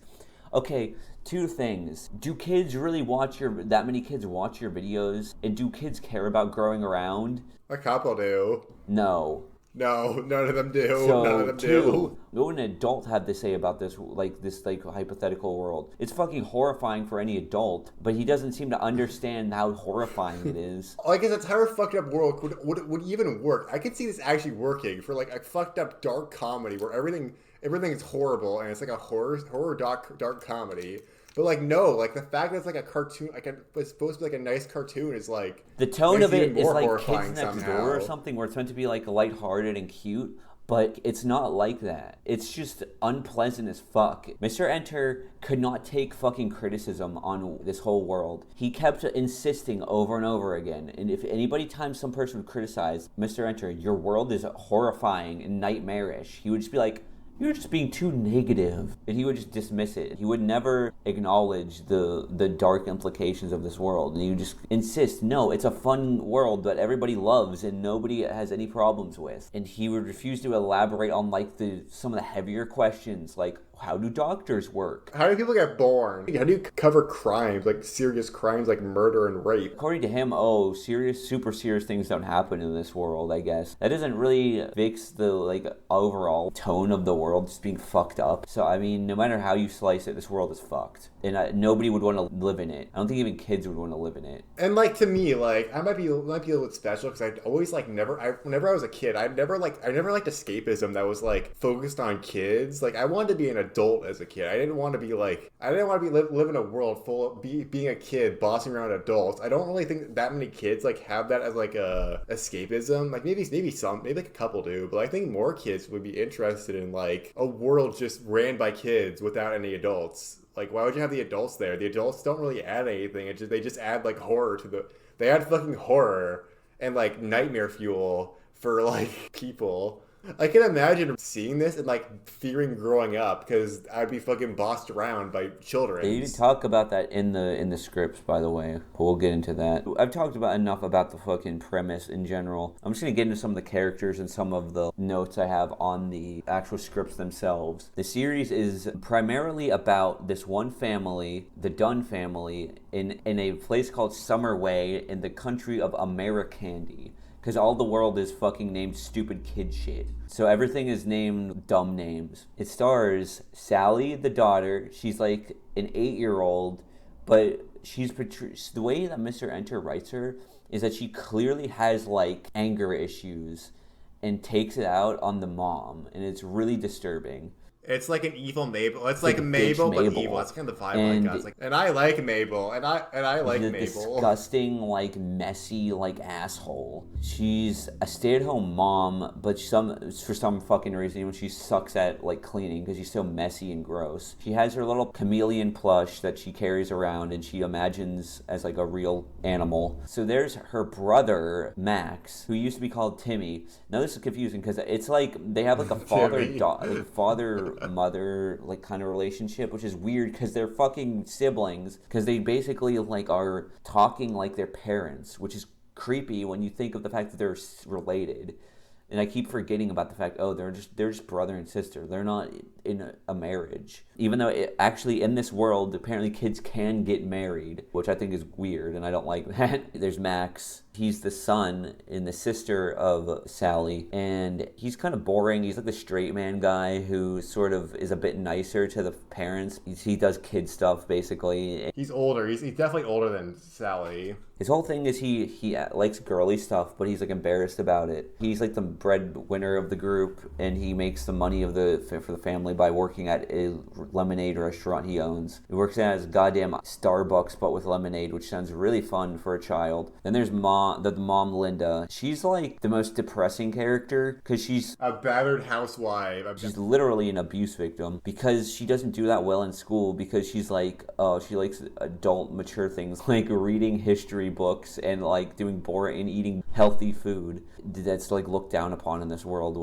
Okay, 2 things. Do kids really that many kids watch your videos? And do kids care about growing around? A couple do. No. No, none of them do. So, None of them 2, do. what would an adult have to say about this hypothetical world? It's fucking horrifying for any adult, but he doesn't seem to understand how horrifying it is. Like his entire fucked up world would even work. I could see this actually working for like a fucked up dark comedy where everything is horrible and it's like a horror dark comedy. But like no, like the fact that it's like a cartoon, like it's supposed to be like a nice cartoon is like the tone of it is like horrifying Kids Next somehow. Door or something, where it's meant to be like lighthearted and cute, but it's not like that. It's just unpleasant as fuck. Mr. Enter could not take fucking criticism on this whole world. He kept insisting over and over again. And if time some person would criticize Mr. Enter, your world is horrifying and nightmarish, he would just be like, you're just being too negative. And he would just dismiss it. He would never acknowledge the dark implications of this world. And he would just insist, no, it's a fun world that everybody loves and nobody has any problems with. And he would refuse to elaborate on like some of the heavier questions, like how do doctors work? How do people get born? How do you cover crimes, like serious crimes like murder and rape? According to him, super serious things don't happen in this world, I guess. That doesn't really fix the like overall tone of the world just being fucked up. So I mean, no matter how you slice it, this world is fucked. And nobody would want to live in it. I don't think even kids would want to live in it. And like to me, like I might be a little bit special because I always like whenever I was a kid, I never liked escapism that was like focused on kids. Like I wanted to be an adult as a kid. I didn't want to be live in a world full of being a kid, bossing around adults. I don't really think that many kids like have that as like a escapism. Like maybe like a couple do, but I think more kids would be interested in like a world just ran by kids without any adults. Like, why would you have the adults there? The adults don't really add anything. They just add like horror to they add fucking horror and like nightmare fuel for like people. I can imagine seeing this and like fearing growing up because I'd be fucking bossed around by children. They didn't talk about that in the scripts, by the way. We'll get into that. I've talked about enough about the fucking premise in general. I'm just gonna get into some of the characters and some of the notes I have on the actual scripts themselves. The series is primarily about this one family, the Dunn family, in a place called Summer Way in the country of Americandy. Because all the world is fucking named stupid kid shit. So everything is named dumb names. It stars Sally, the daughter. She's like an 8-year-old, but the way that Mr. Enter writes her is that she clearly has like anger issues and takes it out on the mom. And it's really disturbing. It's like an evil Mabel. It's like Mabel, but evil. That's kind of the vibe I got. It's like, and I like Mabel, and I like Mabel. Disgusting, like messy, like asshole. She's a stay-at-home mom, but for some fucking reason, she sucks at like cleaning because she's so messy and gross. She has her little chameleon plush that she carries around, and she imagines as like a real animal. So there's her brother Max, who used to be called Timmy. Now this is confusing because it's like they have like a father-mother like kind of relationship, which is weird because they're fucking siblings, because they basically like are talking like their parents, which is creepy when you think of the fact that they're related. And I keep forgetting about the fact, they're just brother and sister. They're not in a marriage. Even though actually in this world, apparently kids can get married, which I think is weird, and I don't like that. There's Max. He's the son and the sister of Sally, and he's kind of boring. He's like the straight man guy who sort of is a bit nicer to the parents. He does kid stuff, basically. He's older. He's definitely older than Sally. His whole thing is he likes girly stuff, but he's like embarrassed about it. He's like the breadwinner of the group, and he makes the money for the family by working at a lemonade restaurant he owns. He works at his goddamn Starbucks, but with lemonade, which sounds really fun for a child. Then there's the mom Linda. She's like the most depressing character because she's a battered housewife. She's literally an abuse victim because she doesn't do that well in school because she's like, she likes adult mature things like reading history books and like doing boring and eating healthy food. That's like looked down upon in this world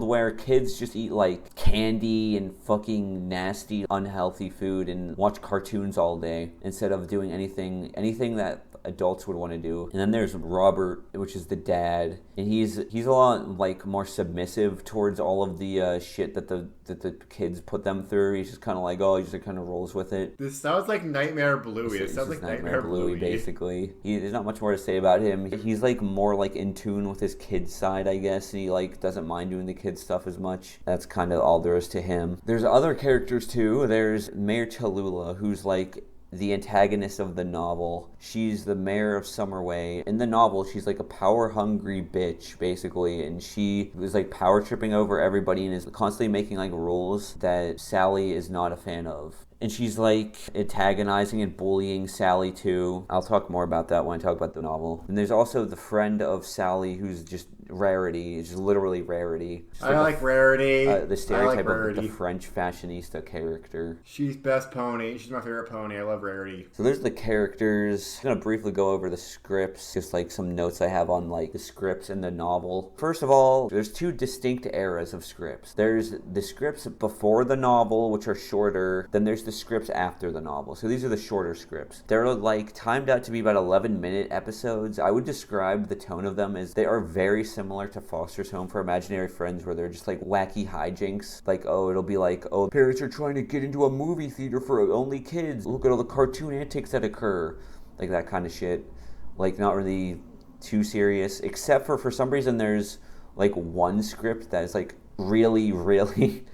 where kids just eat like candy and fucking nasty unhealthy food and watch cartoons all day instead of doing anything that adults would want to do. And then there's Robert, which is the dad, and he's a lot like more submissive towards all of the shit that the kids put them through. He's just kind of like, he just kind of rolls with it. This sounds like Nightmare Bluey. It sounds like Nightmare Bluey, basically. There's not much more to say about him. He's like more like in tune with his kid side, I guess, and he like doesn't mind doing the kid stuff as much. That's kind of all there is to him. There's other characters too. There's Mayor Tallulah, who's like the antagonist of the novel. She's the mayor of Summerway. In the novel, she's like a power-hungry bitch, basically, and she was like power tripping over everybody and is constantly making like rules that Sally is not a fan of. And she's like antagonizing and bullying Sally too. I'll talk more about that when I talk about the novel. And there's also the friend of Sally who's just Rarity. It's just literally Rarity. I like Rarity. The stereotype of the French fashionista character. She's best pony. She's my favorite pony. I love Rarity. So there's the characters. I'm gonna briefly go over the scripts, just like some notes I have on like the scripts in the novel. First of all, there's two distinct eras of scripts. There's the scripts before the novel, which are shorter. Then there's the scripts after the novel. So these are the shorter scripts. They're like timed out to be about 11-minute episodes. I would describe the tone of them as they are very similar to Foster's Home for Imaginary Friends, where they're just like wacky hijinks. Like, it'll be like, parents are trying to get into a movie theater for only kids. Look at all the cartoon antics that occur. Like that kind of shit. Like not really too serious, except for some reason there's like one script that is like really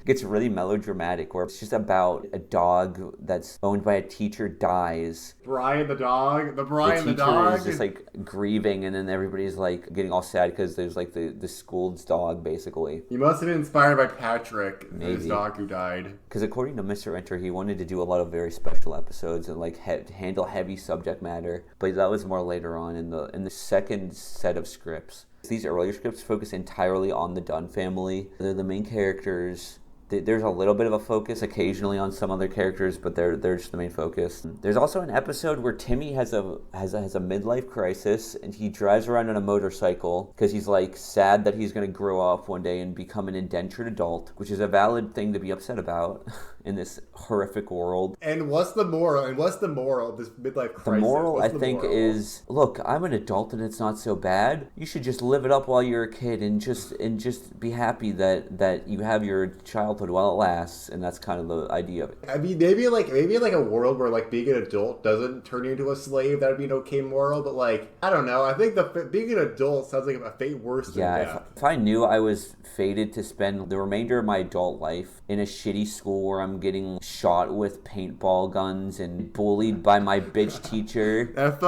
gets really melodramatic, where it's just about a dog that's owned by a teacher dies. Brian the dog? The teacher dog? is just like grieving, and then everybody's like getting all sad because there's like the school's dog, basically. He must have been inspired by Patrick, Maybe. his dog who died. Because according to Mr. Enter, he wanted to do a lot of very special episodes and like handle heavy subject matter, but that was more later on in the second set of scripts. These earlier scripts focus entirely on the Dunn family. They're the main characters. There's a little bit of a focus occasionally on some other characters, but they're just the main focus. There's also an episode where Timmy has a midlife crisis, and he drives around on a motorcycle because he's like sad that he's going to grow up one day and become an indentured adult, which is a valid thing to be upset about in this horrific world. And what's the moral of this midlife crisis? The moral, I think, is, look, I'm an adult and it's not so bad. You should just live it up while you're a kid and just be happy that you have your childhood while it lasts, and that's kind of the idea of it. I mean, maybe like a world where like being an adult doesn't turn you into a slave, that would be an okay moral. But like, I don't know. I think being an adult sounds like a fate worse than death. If I knew I was fated to spend the remainder of my adult life in a shitty school where I'm getting shot with paintball guns and bullied by my bitch teacher, that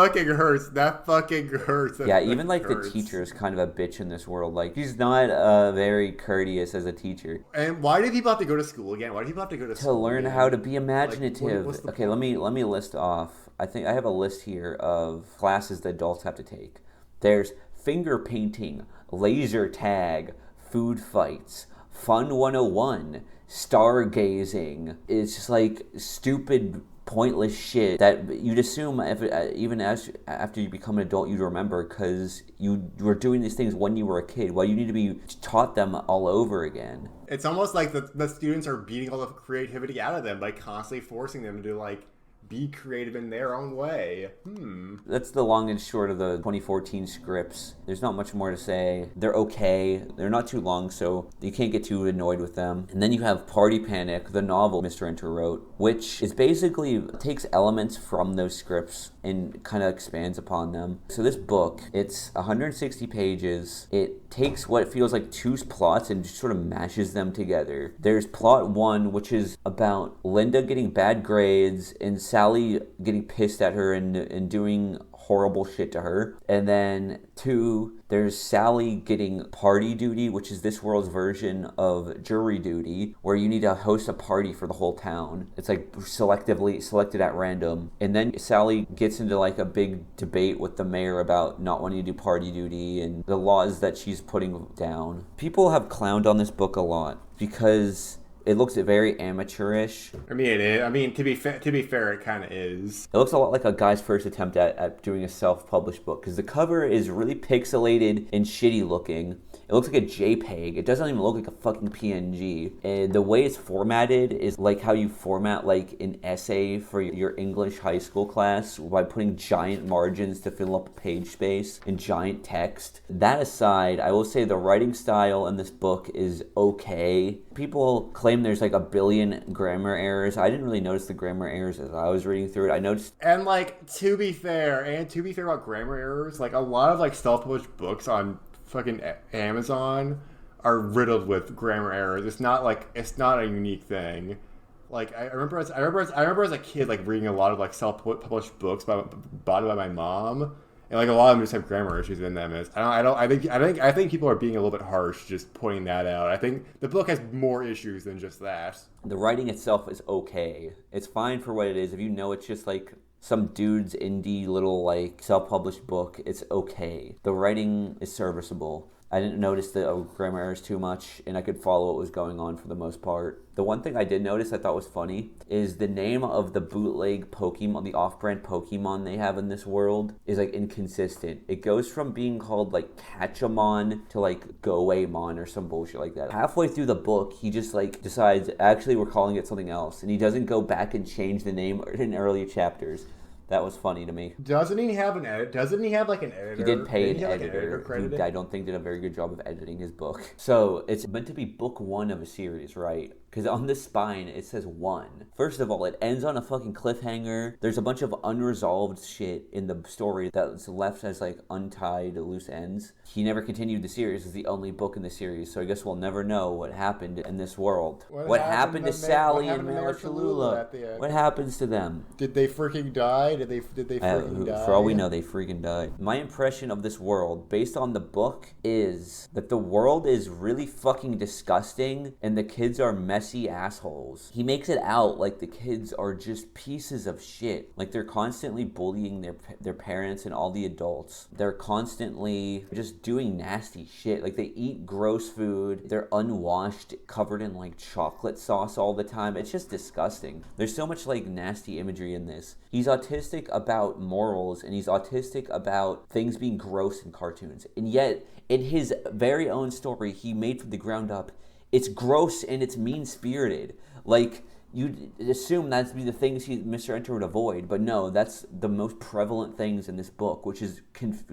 fucking hurts. Even like the teacher is kind of a bitch in this world. Like, he's not very courteous as a teacher. And why did people have to go to school again? Why do people have to go to school to learn again? how to be imaginative? Like, okay, let me list off. I think I have a list here of classes that adults have to take. There's finger painting, laser tag, food fights, fun 101, stargazing. It's just like stupid, pointless shit that you'd assume even after you become an adult you'd remember, because you were doing these things when you were a kid. Well, you need to be taught them all over again. It's almost like the students are beating all the creativity out of them by constantly forcing them to like be creative in their own way. That's the long and short of the 2014 scripts. There's not much more to say. They're okay. They're not too long, so you can't get too annoyed with them. And then you have Party Panic, the novel Mr. Enter wrote, which is basically takes elements from those scripts and kind of expands upon them. So this book, it's 160 pages. It takes what feels like two plots and just sort of mashes them together. There's plot one, which is about Linda getting bad grades and Sally getting pissed at her and doing horrible shit to her. And then two, there's Sally getting party duty, which is this world's version of jury duty, where you need to host a party for the whole town. It's like selected at random. And then Sally gets into like a big debate with the mayor about not wanting to do party duty and the laws that she's putting down. People have clowned on this book a lot because it looks very amateurish. I mean, it is. I mean, to be fair, it kind of is. It looks a lot like a guy's first attempt at doing a self-published book because the cover is really pixelated and shitty looking. It looks like a JPEG. It doesn't even look like a fucking PNG. And the way it's formatted is like how you format like an essay for your English high school class by putting giant margins to fill up page space and giant text. That aside, I will say the writing style in this book is okay. People claim there's like a billion grammar errors. I didn't really notice the grammar errors as I was reading through it. I noticed... And like, to be fair about grammar errors, like a lot of like self-published books on fucking Amazon are riddled with grammar errors. It's not a unique thing. Like I remember as a kid like reading a lot of like self-published books bought by my mom, and like a lot of them just have grammar issues in them. I think people are being a little bit harsh just pointing that out. I think the book has more issues than just that. The writing itself is okay. It's fine for what it is. If you know it's just like some dude's indie little like self-published book, it's okay. The writing is serviceable. I didn't notice the grammar errors too much, and I could follow what was going on for the most part. The one thing I did notice I thought was funny is the name of the bootleg Pokemon, the off-brand Pokemon they have in this world, is like inconsistent. It goes from being called like Catchamon to like Goemon or some bullshit like that. Halfway through the book, he just like decides, actually we're calling it something else, and he doesn't go back and change the name in earlier chapters. That was funny to me. Doesn't he have an edit? Doesn't he have like an editor? He did pay an editor who I don't think did a very good job of editing his book. So it's meant to be book one of a series, right? Because on the spine, it says 1. First of all, it ends on a fucking cliffhanger. There's a bunch of unresolved shit in the story that's left as like untied loose ends. He never continued the series. It's the only book in the series, so I guess we'll never know what happened in this world. What happened to Sally and Mayor Cholula? What happens to them? Did they freaking die? Did they freaking die? For all we know, they freaking died. My impression of this world, based on the book, is that the world is really fucking disgusting, and the kids are messy assholes. He makes it out like the kids are just pieces of shit. Like they're constantly bullying their parents and all the adults. They're constantly just doing nasty shit. Like they eat gross food. They're unwashed, covered in like chocolate sauce all the time. It's just disgusting. There's so much like nasty imagery in this. He's autistic about morals, and he's autistic about things being gross in cartoons. And yet, in his very own story he made from the ground up, it's gross and it's mean-spirited. Like, you'd assume that'd be the things Mr. Enter would avoid, but no, that's the most prevalent things in this book, which is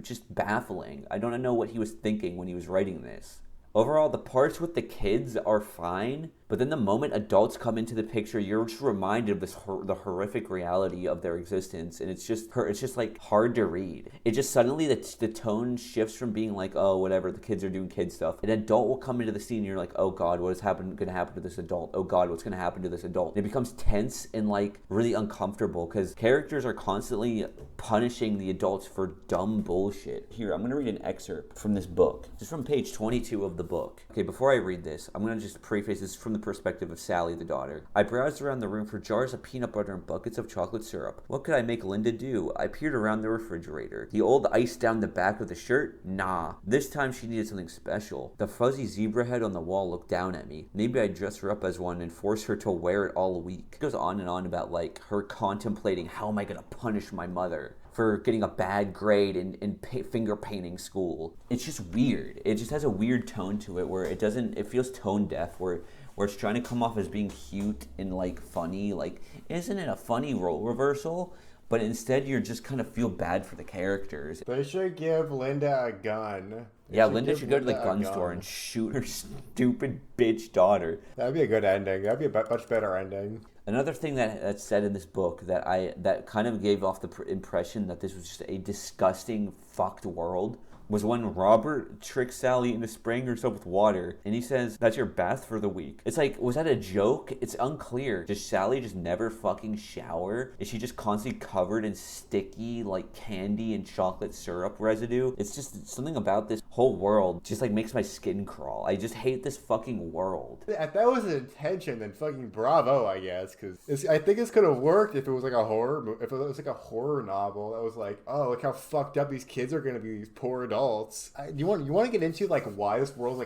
just baffling. I don't know what he was thinking when he was writing this. Overall, the parts with the kids are fine, but then the moment adults come into the picture, you're just reminded of the horrific reality of their existence, and it's just like hard to read. It just suddenly the tone shifts from being like, oh, whatever, the kids are doing kid stuff. An adult will come into the scene, and you're like, oh god, what is going to happen to this adult? Oh god, what's going to happen to this adult? And it becomes tense and like really uncomfortable because characters are constantly punishing the adults for dumb bullshit. Here, I'm going to read an excerpt from this book, just from page 22 of the book. Okay, before I read this, I'm going to just preface this from the perspective of Sally, the daughter. I browsed around the room for jars of peanut butter and buckets of chocolate syrup. What could I make Linda do? I peered around the refrigerator. The old ice down the back of the shirt? Nah. This time she needed something special. The fuzzy zebra head on the wall looked down at me. Maybe I'd dress her up as one and force her to wear it all week. It goes on and on about like her contemplating, how am I going to punish my mother for getting a bad grade in finger painting school. It's just weird. It just has a weird tone to it where it feels tone deaf, where where it's trying to come off as being cute and like funny. Like, isn't it a funny role reversal? But instead, you're just kind of feel bad for the characters. They should give Linda a gun. Linda should go to the gun store and shoot her stupid bitch daughter. That'd be a good ending. That'd be a much better ending. Another thing that's said in this book that kind of gave off the impression that this was just a disgusting, fucked world was when Robert tricks Sally into spraying herself with water, and he says, "That's your bath for the week." It's like, was that a joke? It's unclear. Does Sally just never fucking shower? Is she just constantly covered in sticky, like, candy and chocolate syrup residue? It's just something about this whole world just, like, makes my skin crawl. I just hate this fucking world. If that was the intention, then fucking bravo, I guess, because I think this could have worked if it was like a horror, if it was like a horror novel that was like, oh, look how fucked up these kids are gonna be, these poor adults. You want to get into like why this world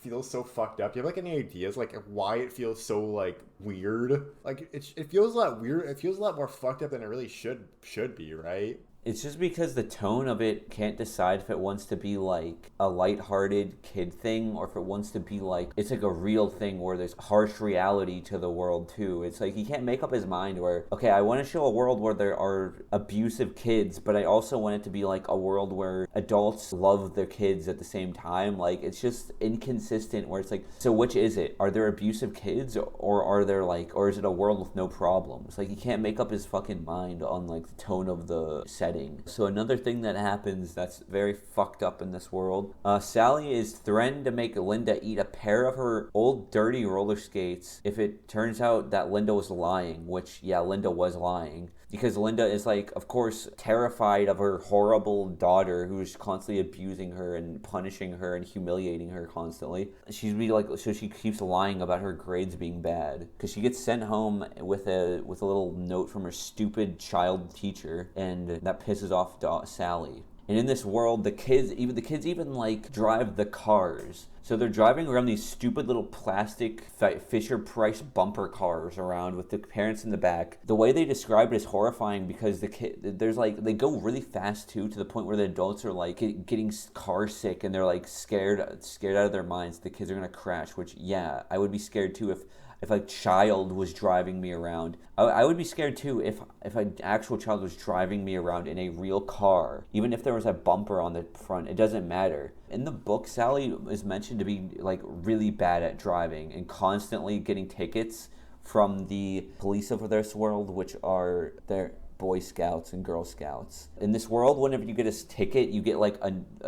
feels so fucked up? Do you have like any ideas like why it feels so like weird? Like it feels a lot weird. It feels a lot more fucked up than it really should be, right? It's just because the tone of it can't decide if it wants to be like a lighthearted kid thing or if it wants to be like, it's like a real thing where there's harsh reality to the world too. It's like he can't make up his mind where, okay, I want to show a world where there are abusive kids, but I also want it to be like a world where adults love their kids at the same time. Like, it's just inconsistent where it's like, so which is it? Are there abusive kids or are there like, or is it a world with no problems? Like, he can't make up his fucking mind on like the tone of the setting. So another thing that happens that's very fucked up in this world, Sally is threatened to make Linda eat a pair of her old dirty roller skates if it turns out that Linda was lying, which, yeah, Linda was lying. Because Linda is, like, of course, terrified of her horrible daughter who's constantly abusing her and punishing her and humiliating her constantly. She's really like, so she keeps lying about her grades being bad. Because she gets sent home with a little note from her stupid child teacher, and that pisses off Sally. And in this world, the kids even like drive the cars. So they're driving around these stupid little plastic Fisher-Price bumper cars around with the parents in the back. The way they describe it is horrifying because they go really fast too, to the point where the adults are like getting car sick and they're like scared out of their minds. The kids are gonna crash, which, yeah, I would be scared too if a child was driving me around. I would be scared too if an actual child was driving me around in a real car. Even if there was a bumper on the front, it doesn't matter. In the book, Sally is mentioned to be like really bad at driving and constantly getting tickets from the police of this world, which are their Boy Scouts and Girl Scouts. In this world, whenever you get a ticket, you get like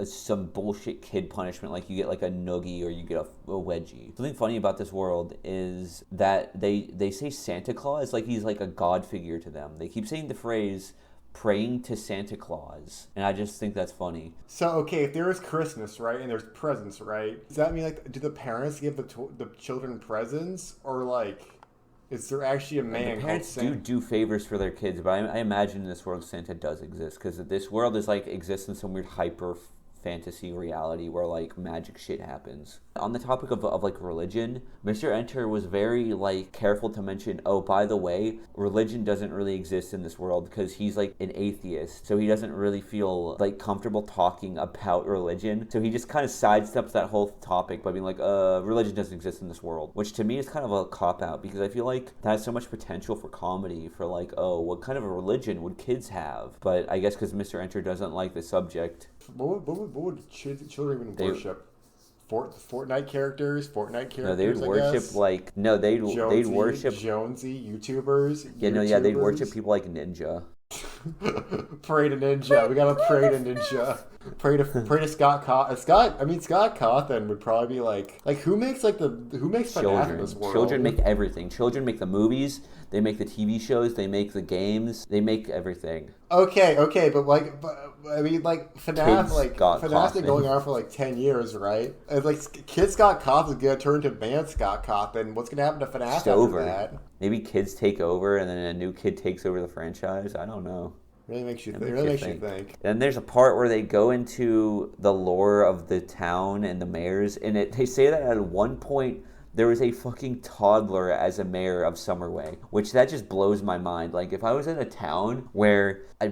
some bullshit kid punishment, like you get like a noogie or you get a wedgie. Something funny about this world is that they say Santa Claus like he's like a god figure to them. They keep saying the phrase praying to Santa Claus, and I just think that's funny. So, okay, if there is Christmas, right, and there's presents, right, does that mean like do the parents give the children presents, or like is there actually a man the parents do favors for their kids, but I imagine in this world Santa does exist, because this world is like exists in some weird hyper fantasy reality where like magic shit happens. On the topic of like religion, Mr. Enter was very like careful to mention, oh, by the way, religion doesn't really exist in this world because he's like an atheist, so he doesn't really feel like comfortable talking about religion, so he just kind of sidesteps that whole topic by being like, religion doesn't exist in this world, which to me is kind of a cop-out because I feel like that has so much potential for comedy, for like, oh, what kind of a religion would kids have? But I guess because Mr. Enter doesn't like the subject. What would children even worship? Fortnite characters. No, they would worship like they'd worship Jonesy YouTubers. They'd worship people like Ninja. Pray to Ninja. We gotta pray to Ninja. Pray to Scott Cawthon. Scott Cawthon would probably be like who makes FNAF in this world? Children make everything. Children make the movies. They make the TV shows. They make the games. They make everything. Okay, but FNAF's been going on for like 10 years, right? And like Kid Scott Cawthon's gonna turn to Man Scott Cawthon. What's gonna happen to FNAF after that? Maybe kids take over and then a new kid takes over the franchise. I don't know. Really makes you think. And there's a part where they go into the lore of the town and the mayors, and they say that at one point there was a fucking toddler as a mayor of Summerway, which that just blows my mind. Like, if I was in a town where a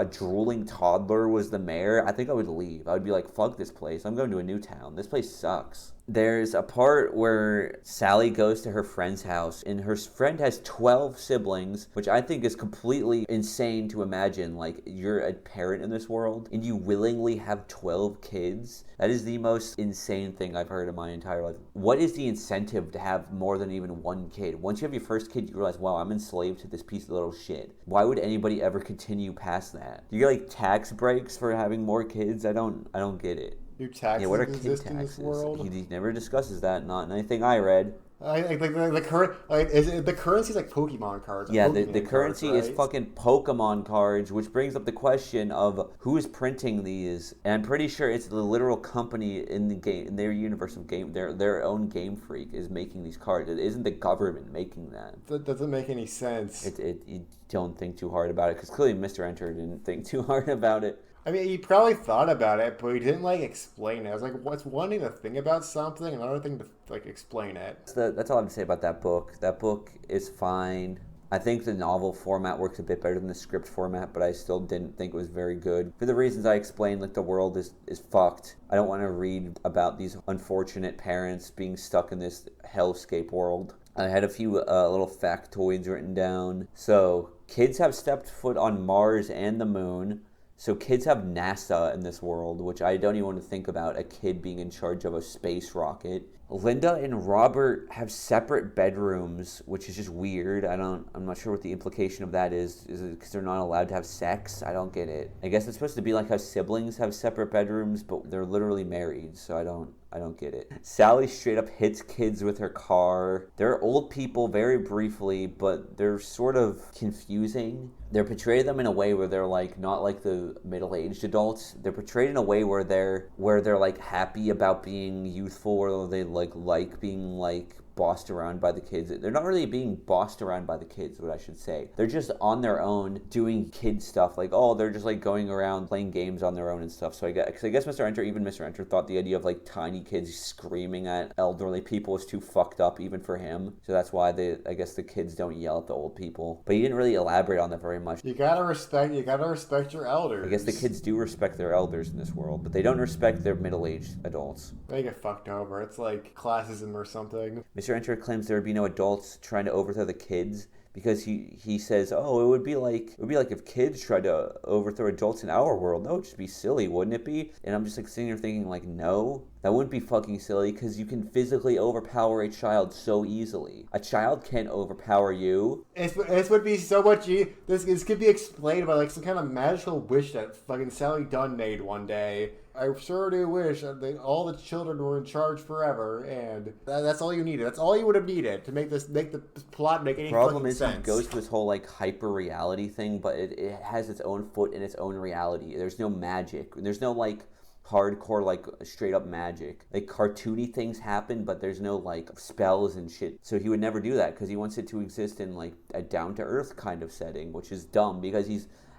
drooling toddler was the mayor, I think I would leave. I would be like, fuck this place. I'm going to a new town. This place sucks. There's a part where Sally goes to her friend's house, and her friend has 12 siblings, which I think is completely insane to imagine. Like, you're a parent in this world, and you willingly have 12 kids. That is the most insane thing I've heard in my entire life. What is the incentive to have more than even one kid? Once you have your first kid, you realize, wow, I'm enslaved to this piece of little shit. Why would anybody ever continue past that? You get, like, tax breaks for having more kids? I don't get it. Do taxes what are exist kid in taxes? this world? He never discusses that. Not in anything I read. Like the current, like, is it, the currency's like Pokemon cards. Yeah, Pokemon the currency cards, is right? fucking Pokemon cards, which brings up the question of who is printing these. And I'm pretty sure it's the literal company in the game, in their universe of game, their own Game Freak is making these cards. It isn't the government making that. That doesn't make any sense. You don't think too hard about it, because clearly Mr. Enter didn't think too hard about it. I mean, he probably thought about it, but he didn't, like, explain it. I was like, what's one thing to think about something, another thing to, like, explain it. That's all I have to say about that book. That book is fine. I think the novel format works a bit better than the script format, but I still didn't think it was very good. For the reasons I explained, like, the world is fucked. I don't want to read about these unfortunate parents being stuck in this hellscape world. I had a few little factoids written down. So, kids have stepped foot on Mars and the moon. So kids have NASA in this world, which I don't even want to think about a kid being in charge of a space rocket. Linda and Robert have separate bedrooms, which is just weird. I'm not sure what the implication of that is. Is it because they're not allowed to have sex? I don't get it. I guess it's supposed to be like how siblings have separate bedrooms, but they're literally married, so I don't get it. Sally straight up hits kids with her car. They're old people very briefly, but they're sort of confusing. They're portrayed them in a way where they're like not like the middle-aged adults. They're portrayed in a way where they're like happy about being youthful, or they like being like bossed around by the kids. They're not really being bossed around by the kids, what I should say. They're just on their own doing kid stuff. Like, oh, they're just like going around playing games on their own and stuff. So I guess Mr. Enter thought the idea of like tiny kids screaming at elderly people was too fucked up even for him. So that's why I guess the kids don't yell at the old people. But he didn't really elaborate on that very much. You gotta respect your elders. I guess the kids do respect their elders in this world, but they don't respect their middle-aged adults. They get fucked over. It's like classism or something. Mr. Enter claims there would be no adults trying to overthrow the kids because he says, oh, it would be like if kids tried to overthrow adults in our world. That would just be silly, wouldn't it be? And I'm just like sitting there thinking like, no, that wouldn't be fucking silly, because you can physically overpower a child so easily. A child can't overpower you. This would be so much. This could be explained by like some kind of magical wish that fucking Sally Dunn made one day. I sure do wish that all the children were in charge forever, and that's all you needed. That's all you would have needed to make the plot make any Problem fucking is, sense. he goes to this whole like hyper reality thing, but it has its own foot in its own reality. There's no magic. There's no like hardcore like straight up magic. Like cartoony things happen, but there's no like spells and shit. So he would never do that because he wants it to exist in like a down to earth kind of setting, which is dumb because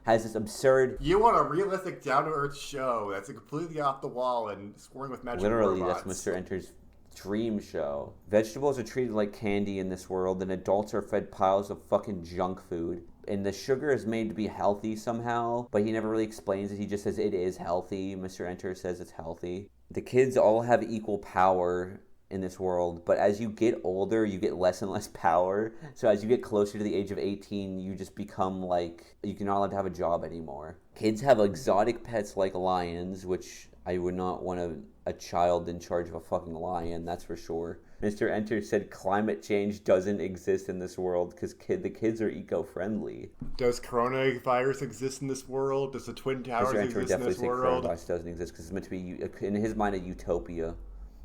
has this absurd. You want a realistic, down-to-earth show that's completely off the wall and scoring with magic Literally, robots. that's Mr. Enter's dream show. Vegetables are treated like candy in this world, and adults are fed piles of fucking junk food. And the sugar is made to be healthy somehow, but he never really explains it. He just says it is healthy. Mr. Enter says it's healthy. The kids all have equal power in this world, but as you get older, you get less and less power. So as you get closer to the age of 18, you just become like, you're not allowed to have a job anymore. Kids have exotic pets like lions, which I would not want a child in charge of a fucking lion, that's for sure. Mr. Enter said climate change doesn't exist in this world because the kids are eco-friendly. Does coronavirus exist in this world? Does the Twin Towers Mr. Enter exist in definitely this said world? coronavirus doesn't exist because it's meant to be, in his mind, a utopia.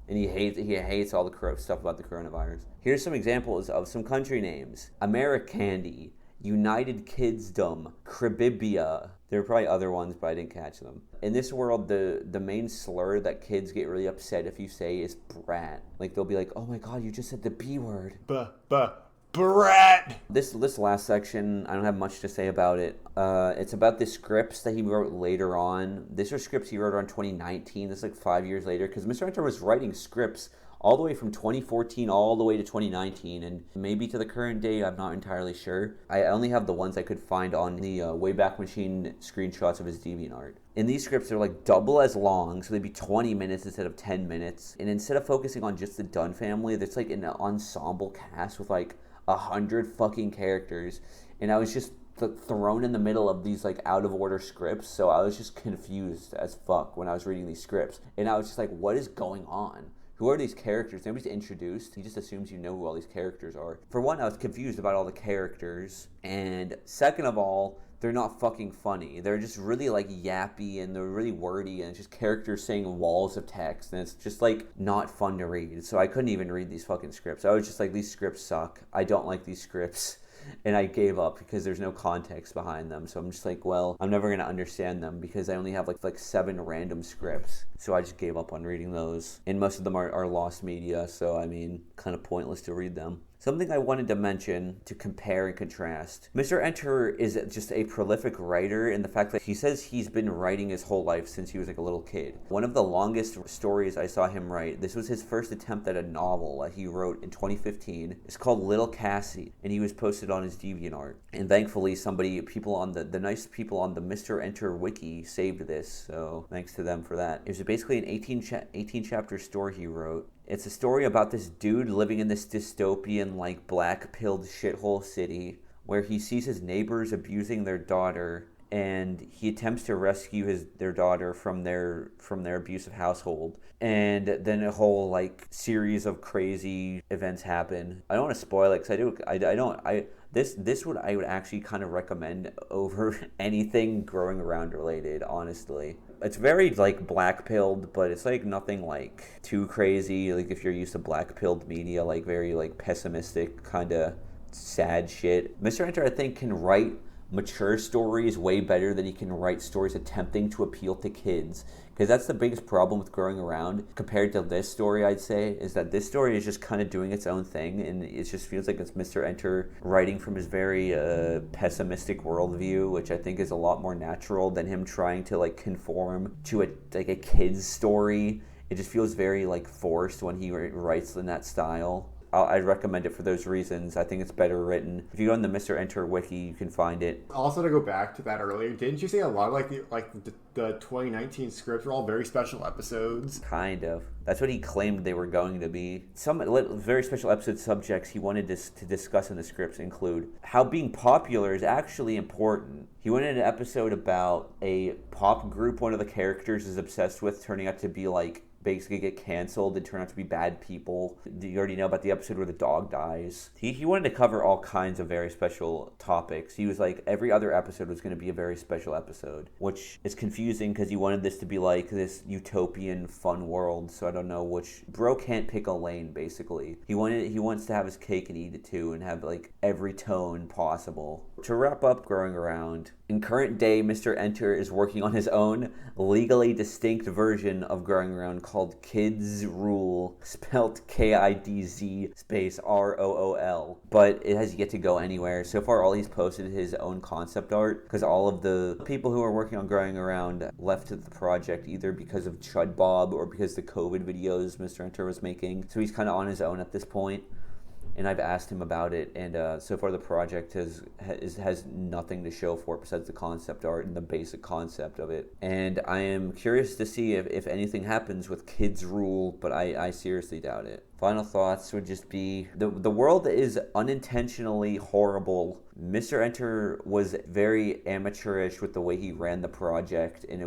And he hates all the stuff about the coronavirus. Here's some examples of some country names. Americandy, United Kidsdom, Cribibia. There are probably other ones, but I didn't catch them. In this world, the main slur that kids get really upset if you say is brat. Like, they'll be like, oh my god, you just said the B word. Brat! This last section, I don't have much to say about it. It's about the scripts that he wrote later on. These are scripts he wrote around 2019. This is like 5 years later, because Mr. Enter was writing scripts all the way from 2014 all the way to 2019, and maybe to the current day. I'm not entirely sure. I only have the ones I could find on the Wayback Machine screenshots of his DeviantArt. And these scripts are like double as long, so they'd be 20 minutes instead of 10 minutes. And instead of focusing on just the Dunn family, there's like an ensemble cast with like 100 fucking characters. And I was just thrown in the middle of these like out of order scripts, so I was just confused as fuck when I was reading these scripts. And I was just like, what is going on? Who are these characters? Nobody's introduced. He just assumes you know who all these characters are. For one, I was confused about all the characters. And second of all, they're not fucking funny. They're just really like yappy and they're really wordy, and it's just characters saying walls of text, and it's just like not fun to read. So I couldn't even read these fucking scripts. I was just like, these scripts suck. I don't like these scripts. And I gave up because there's no context behind them. So I'm just like, well, I'm never going to understand them because I only have like 7 random scripts. So I just gave up on reading those. And most of them are lost media. So, I mean, kind of pointless to read them. Something I wanted to mention to compare and contrast. Mr. Enter is just a prolific writer in the fact that he says he's been writing his whole life since he was like a little kid. One of the longest stories I saw him write, this was his first attempt at a novel that he wrote in 2015. It's called Little Cassie, and he was posted on his DeviantArt. And thankfully people on the nice people on the Mr. Enter wiki saved this, so thanks to them for that. It was basically an 18 chapter story he wrote. It's a story about this dude living in this dystopian, like, black-pilled shithole city where he sees his neighbors abusing their daughter, and he attempts to rescue their daughter from their abusive household. And then a whole, like, series of crazy events happen. I don't want to spoil it because this would I would actually kind of recommend over anything Growing Around related, honestly. It's very like black-pilled, but it's like nothing like too crazy. Like if you're used to black-pilled media, like very like pessimistic kind of sad shit. Mr. Enter, I think, can write mature stories way better than he can write stories attempting to appeal to kids. Because that's the biggest problem with Growing Around compared to this story, I'd say, is that this story is just kind of doing its own thing, and it just feels like it's Mr. Enter writing from his very pessimistic worldview, which I think is a lot more natural than him trying to like conform to a kid's story. It just feels very like forced when he writes in that style. I'd recommend it for those reasons. I think it's better written. If you go on the Mr. Enter wiki, you can find it. Also, to go back to that earlier, didn't you say a lot of the 2019 scripts were all very special episodes? Kind of. That's what he claimed they were going to be. Some very special episode subjects he wanted to discuss in the scripts include how being popular is actually important. He went in an episode about a pop group one of the characters is obsessed with turning out to be like basically get canceled and turn out to be bad people. You already know about the episode where the dog dies. He wanted to cover all kinds of very special topics. He was like, every other episode was going to be a very special episode, which is confusing because he wanted this to be like this utopian fun world. So I don't know which. Bro can't pick a lane, basically. He wants to have his cake and eat it too and have like every tone possible. To wrap up Growing Around, in current day, Mr. Enter is working on his own legally distinct version of Growing Around called Kids Rule, spelt Kidz space ROOL, but it has yet to go anywhere. So far, all he's posted is his own concept art, because all of the people who are working on Growing Around left the project either because of Chud Bob or because the COVID videos Mr. Enter was making. So he's kind of on his own at this point. And I've asked him about it, and so far the project has nothing to show for it besides the concept art and the basic concept of it. And I am curious to see if anything happens with Kids Rule, but I seriously doubt it. Final thoughts would just be, the world is unintentionally horrible. Mr. Enter was very amateurish with the way he ran the project, and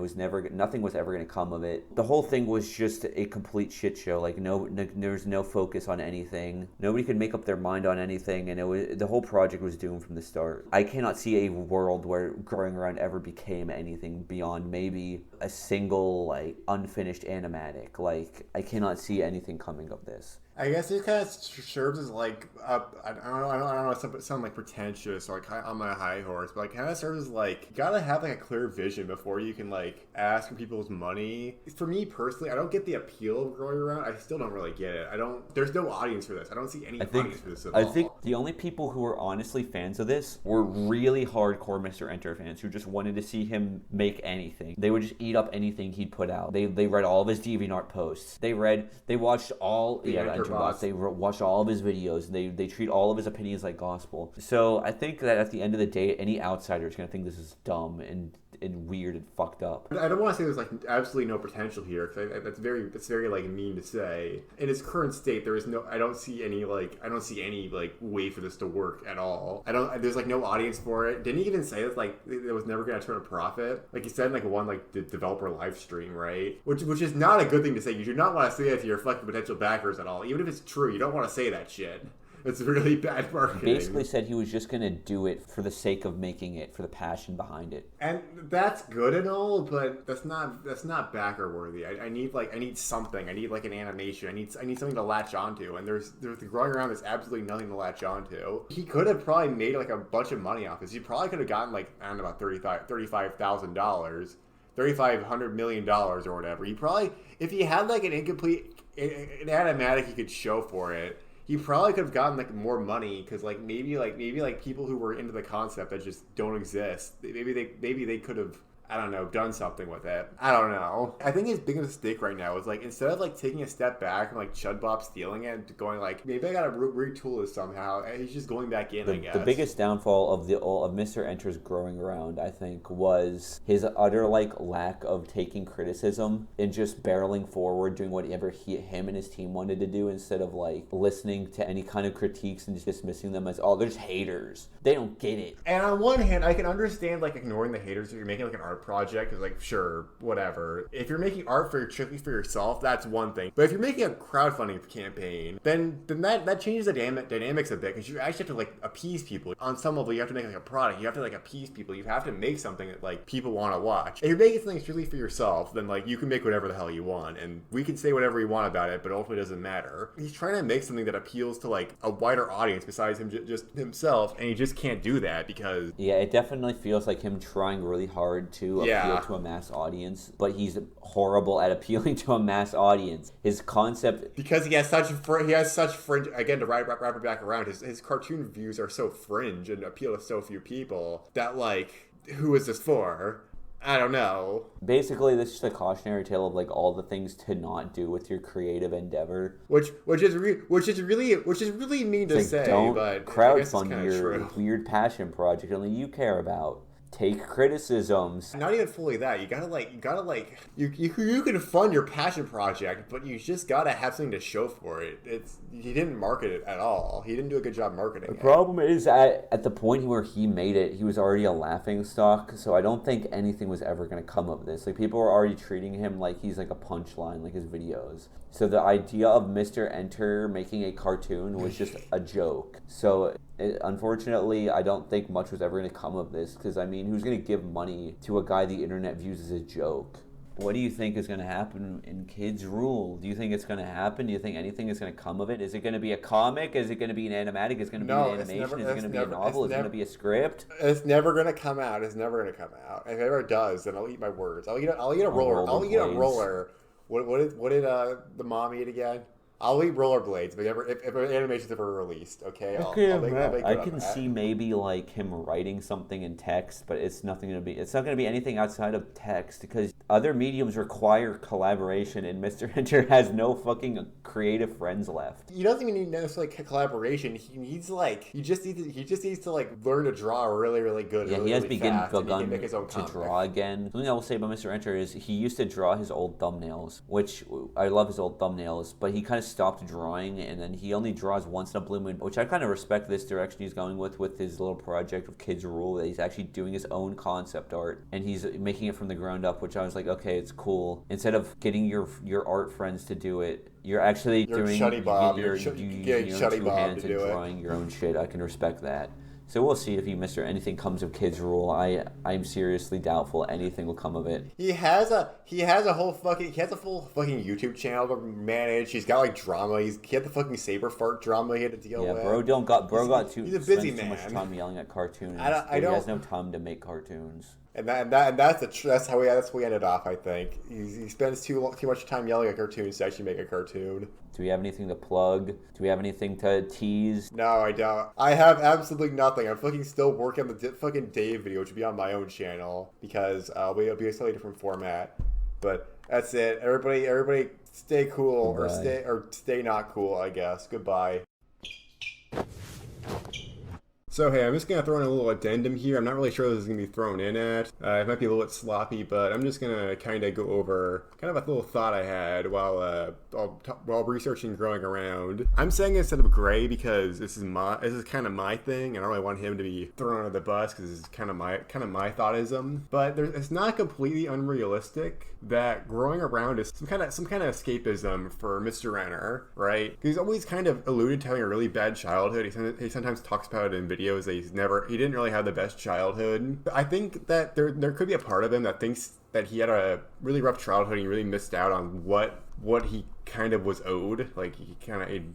nothing was ever going to come of it. The whole thing was just a complete shit show. Like there was no focus on anything. Nobody could make up their mind on anything, and the whole project was doomed from the start. I cannot see a world where Growing Around ever became anything beyond maybe a single like unfinished animatic. Like I cannot see anything coming of this. I guess it kind of serves as like I don't know, sound like pretentious or like on my high horse, but like kind of serves as like you gotta have like a clear vision before you can like ask for people's money. For me personally, I don't get the appeal of growing around. I still don't really get it. There's no audience for this. I don't see any audience for this at all. I think the only people who were honestly fans of this were really hardcore Mr. Enter fans who just wanted to see him make anything. They would just eat up anything he'd put out. They read all of his DeviantArt posts. They watched all they watch all of his videos. They treat all of his opinions like gospel. So I think that at the end of the day, any outsider is going to think this is dumb and weird and fucked up. I don't want to say there's like absolutely no potential here, because that's very like mean to say. In its current state, I don't see any way for this to work at all. There's like no audience for it. Didn't he even say that like it was never going to turn a profit? Like he said in like one like the developer live stream, right? Which is not a good thing to say. You do not want to say that to your fucking potential backers at all. Even if it's true, you don't want to say that shit. It's really bad marketing. Basically said he was just going to do it for the sake of making it, for the passion behind it. And that's good and all, but that's not backer worthy. I need something. I need like an animation. I need something to latch onto. And there's growing around, there's absolutely nothing to latch onto. He could have probably made like a bunch of money off this. He probably could have gotten like, I don't know, about $35,000. $3,500 million or whatever. He probably, if he had like an animatic he could show for it, he probably could have gotten like more money, because like maybe people who were into the concept that just don't exist, maybe they could have, I don't know, done something with it. I don't know. I think his biggest mistake right now is like, instead of like taking a step back and like ChippedGoat stealing it and going like, maybe I gotta retool this somehow, and he's just going back in, I guess. The biggest downfall of Mr. Enter's growing around, I think, was his utter like lack of taking criticism and just barreling forward, doing whatever him and his team wanted to do, instead of like listening to any kind of critiques and just dismissing them as, oh, they're just haters. They don't get it. And on one hand, I can understand like ignoring the haters if you're making like an art project, is like, sure, whatever. If you're making art strictly for yourself, that's one thing. But if you're making a crowdfunding campaign, then that changes the dynamics a bit, because you actually have to like appease people. On some level, you have to make like a product. You have to like appease people. You have to make something that like people want to watch. If you're making something strictly for yourself, then like you can make whatever the hell you want, and we can say whatever we want about it, but ultimately it doesn't matter. He's trying to make something that appeals to like a wider audience besides him just himself, and he just can't do that because it definitely feels like him trying really hard to appeal to a mass audience, but he's horrible at appealing to a mass audience. His concept, because he has such fringe, again, to wrap it back around, his cartoon views are so fringe and appeal to so few people that like, who is this for? I don't know. Basically, this is just a cautionary tale of like all the things to not do with your creative endeavor. Which is really mean to say. Don't but crowdfund your weird passion project only you care about. Take criticisms. Not even fully that. You can fund your passion project, but you just gotta have something to show for it. He didn't market it at all. He didn't do a good job marketing it. The problem is at the point where he made it, he was already a laughingstock, so I don't think anything was ever going to come of this. Like, people were already treating him like he's like a punchline, like his videos. So the idea of Mr. Enter making a cartoon was just a joke. So unfortunately, I don't think much was ever going to come of this, because I mean, who's going to give money to a guy the internet views as a joke? What do you think is going to happen in Kids Rule? Do you think it's going to happen? Do you think anything is going to come of it? Is it going to be a comic? Is it going to be an animatic? Is it going to be an animation? Is it going to be a novel? Is it going to be a script? It's never going to come out. If it ever does, then I'll eat my words. I'll eat a roller. I'll eat a roller. What did the mom eat again? I'll eat rollerblades if an animation's ever released, okay? I can see maybe like him writing something in text, but it's not going to be anything outside of text, because other mediums require collaboration, and Mr. Enter has no fucking creative friends left. He doesn't even need necessarily collaboration. He just needs to like learn to draw really, really good. Yeah, really, he has really begun to draw again. Something I will say about Mr. Enter is he used to draw his old thumbnails, which I love his old thumbnails, but he kind of stopped drawing, and then he only draws once in a blue moon, which I kind of respect this direction he's going with his little project of Kids Rule, that he's actually doing his own concept art, and he's making it from the ground up, which I was like, okay, it's cool. Instead of getting your art friends to do it, you're actually doing Shutty Bob. You're using your own two hands and drawing your own shit. I can respect that. So we'll see if anything comes of Kids Rule. I'm seriously doubtful anything will come of it. He has a full fucking YouTube channel to manage. He's got like drama. He had the fucking saber fart drama he had to deal with. Yeah, he's a busy man. Too much time yelling at cartoons. He has no time to make cartoons. And that's how we ended off. I think he spends too much time yelling at cartoons to actually make a cartoon. Do we have anything to plug? Do we have anything to tease? No, I don't. I have absolutely nothing. I'm fucking still working on the fucking Dave video, which will be on my own channel because it'll be a slightly different format. But that's it. Everybody, stay cool. Goodbye. or stay not cool. I guess. Goodbye. So hey, I'm just going to throw in a little addendum here. I'm not really sure this is going to be thrown in at. It might be a little bit sloppy, but I'm just going to kind of go over kind of a little thought I had while researching Growing Around. I'm saying instead of Gray because this is kind of my thing, and I don't really want him to be thrown under the bus because this is kind of my thoughtism. But it's not completely unrealistic that Growing Around is some kind of escapism for Mr. Renner, right? He's always kind of alluded to having a really bad childhood. He sometimes talks about it in videos that he didn't really have the best childhood. But I think that there could be a part of him that thinks that he had a really rough childhood and he really missed out on what he kind of was owed. Like he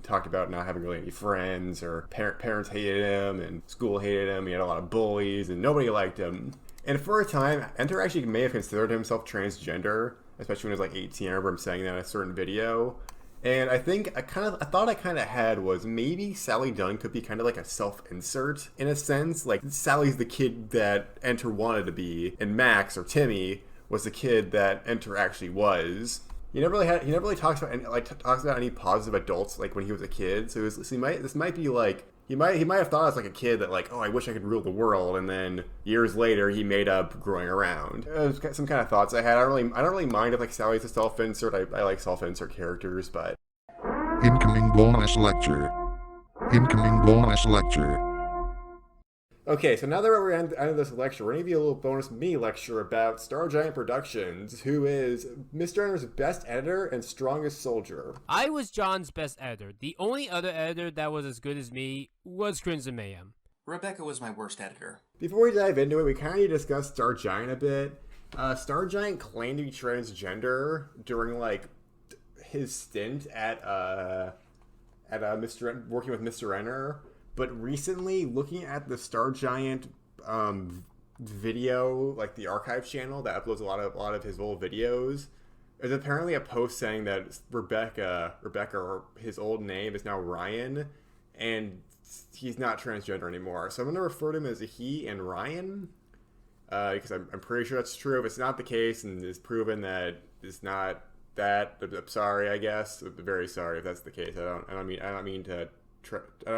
talked about not having really any friends, or parents hated him and school hated him. He had a lot of bullies and nobody liked him. And for a time, Enter actually may have considered himself transgender, especially when he was like 18. I remember him saying that in a certain video. And I think I thought I had was maybe Sally Dunn could be kind of like a self-insert in a sense. Like Sally's the kid that Enter wanted to be, and Max or Timmy was the kid that Enter actually was. He never really talks about any positive adults like when he was a kid. So this might be like he might have thought as like a kid that like, oh, I wish I could rule the world, and then years later he made up Growing Around. Some kind of thoughts I had. I don't really mind if like Sally's a self-insert. I like self-insert characters, but incoming bonus lecture. Okay, so now that we're at the end of this lecture, we're going to give you a little bonus mini lecture about StarGiantProductions, who is Mr. Enter's best editor and strongest soldier. I was John's best editor. The only other editor that was as good as me was Crimson Mayhem. Rebecca was my worst editor. Before we dive into it, we kind of need to discuss StarGiant a bit. StarGiant claimed to be transgender during, like, his stint at working with Mr. Enter. But recently, looking at the StarGiant video, like the archive channel that uploads a lot of his old videos, there's apparently a post saying that Rebecca, or his old name is now Ryan, and he's not transgender anymore. So I'm going to refer to him as a he and Ryan, because I'm pretty sure that's true. If it's not the case and it's proven that it's not that, I'm sorry, I guess. I'm very sorry if that's the case. I don't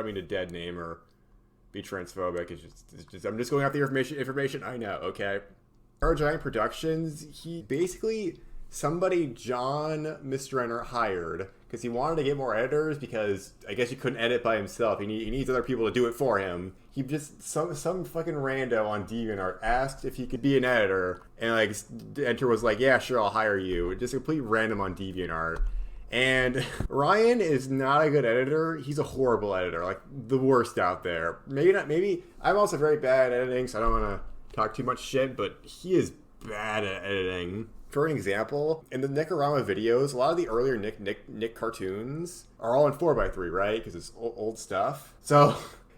mean to dead name or be transphobic. It's just I'm just going off the information I know. Okay, StarGiantProductions. He basically somebody John Mr. Enter hired because he wanted to get more editors because I guess he couldn't edit by himself. He needs other people to do it for him. He just some fucking rando on DeviantArt asked if he could be an editor, and like Enter was like, yeah, sure, I'll hire you. Just a complete random on DeviantArt. And Ryan is not a good editor. He's a horrible editor, like the worst out there. Maybe I'm also very bad at editing, so I don't want to talk too much shit, but he is bad at editing. For an example, in the Nickorama videos, a lot of the earlier Nick cartoons are all in 4x3, right? Because it's old stuff. So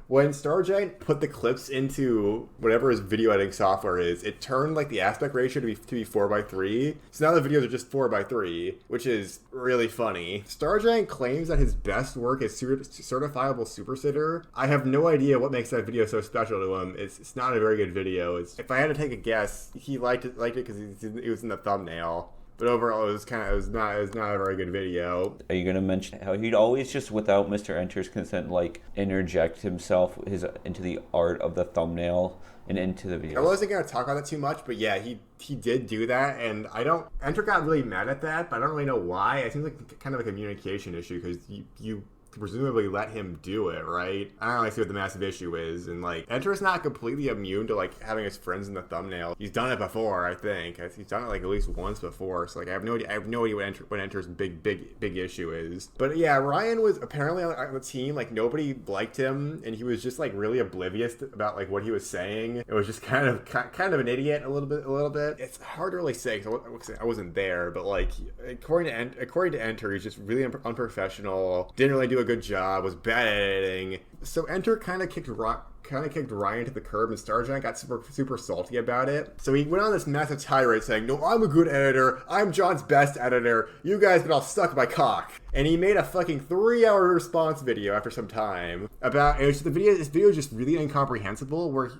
when StarGiant put the clips into whatever his video editing software is, it turned like the aspect ratio to be 4x3. So now the videos are just 4x3, which is really funny. StarGiant claims that his best work is Certifiable Supersitter. I have no idea what makes that video so special to him. It's not a very good video. If I had to take a guess, he liked it because it was in the thumbnail. But overall, it was not a very good video. Are you gonna mention how he'd always just, without Mr. Enter's consent, like interject himself into the art of the thumbnail and into the video? I wasn't gonna talk about that too much, but yeah, he did do that, and Enter got really mad at that, but I don't really know why. It seems like kind of a communication issue because you presumably let him do it, right? I don't really see what the massive issue is. And like, Enter's not completely immune to like having his friends in the thumbnail. He's done it before, I think. He's done it like at least once before. So like, I have no idea what Enter's big issue is. But yeah, Ryan was apparently on the team. Like, nobody liked him, and he was just like really oblivious about like what he was saying. It was just kind of an idiot a little bit. It's hard to really say because I wasn't there, but like according to Enter, he's just really unprofessional. Didn't really do a good job. Was bad at editing. So Enter kind of kicked Ryan to the curb, and StarGiant got super salty about it. So he went on this massive tirade saying, "No, I'm a good editor. I'm John's best editor. You guys get all stuck in my cock." And he made a fucking 3-hour response video after some time about it. This video is just really incomprehensible, where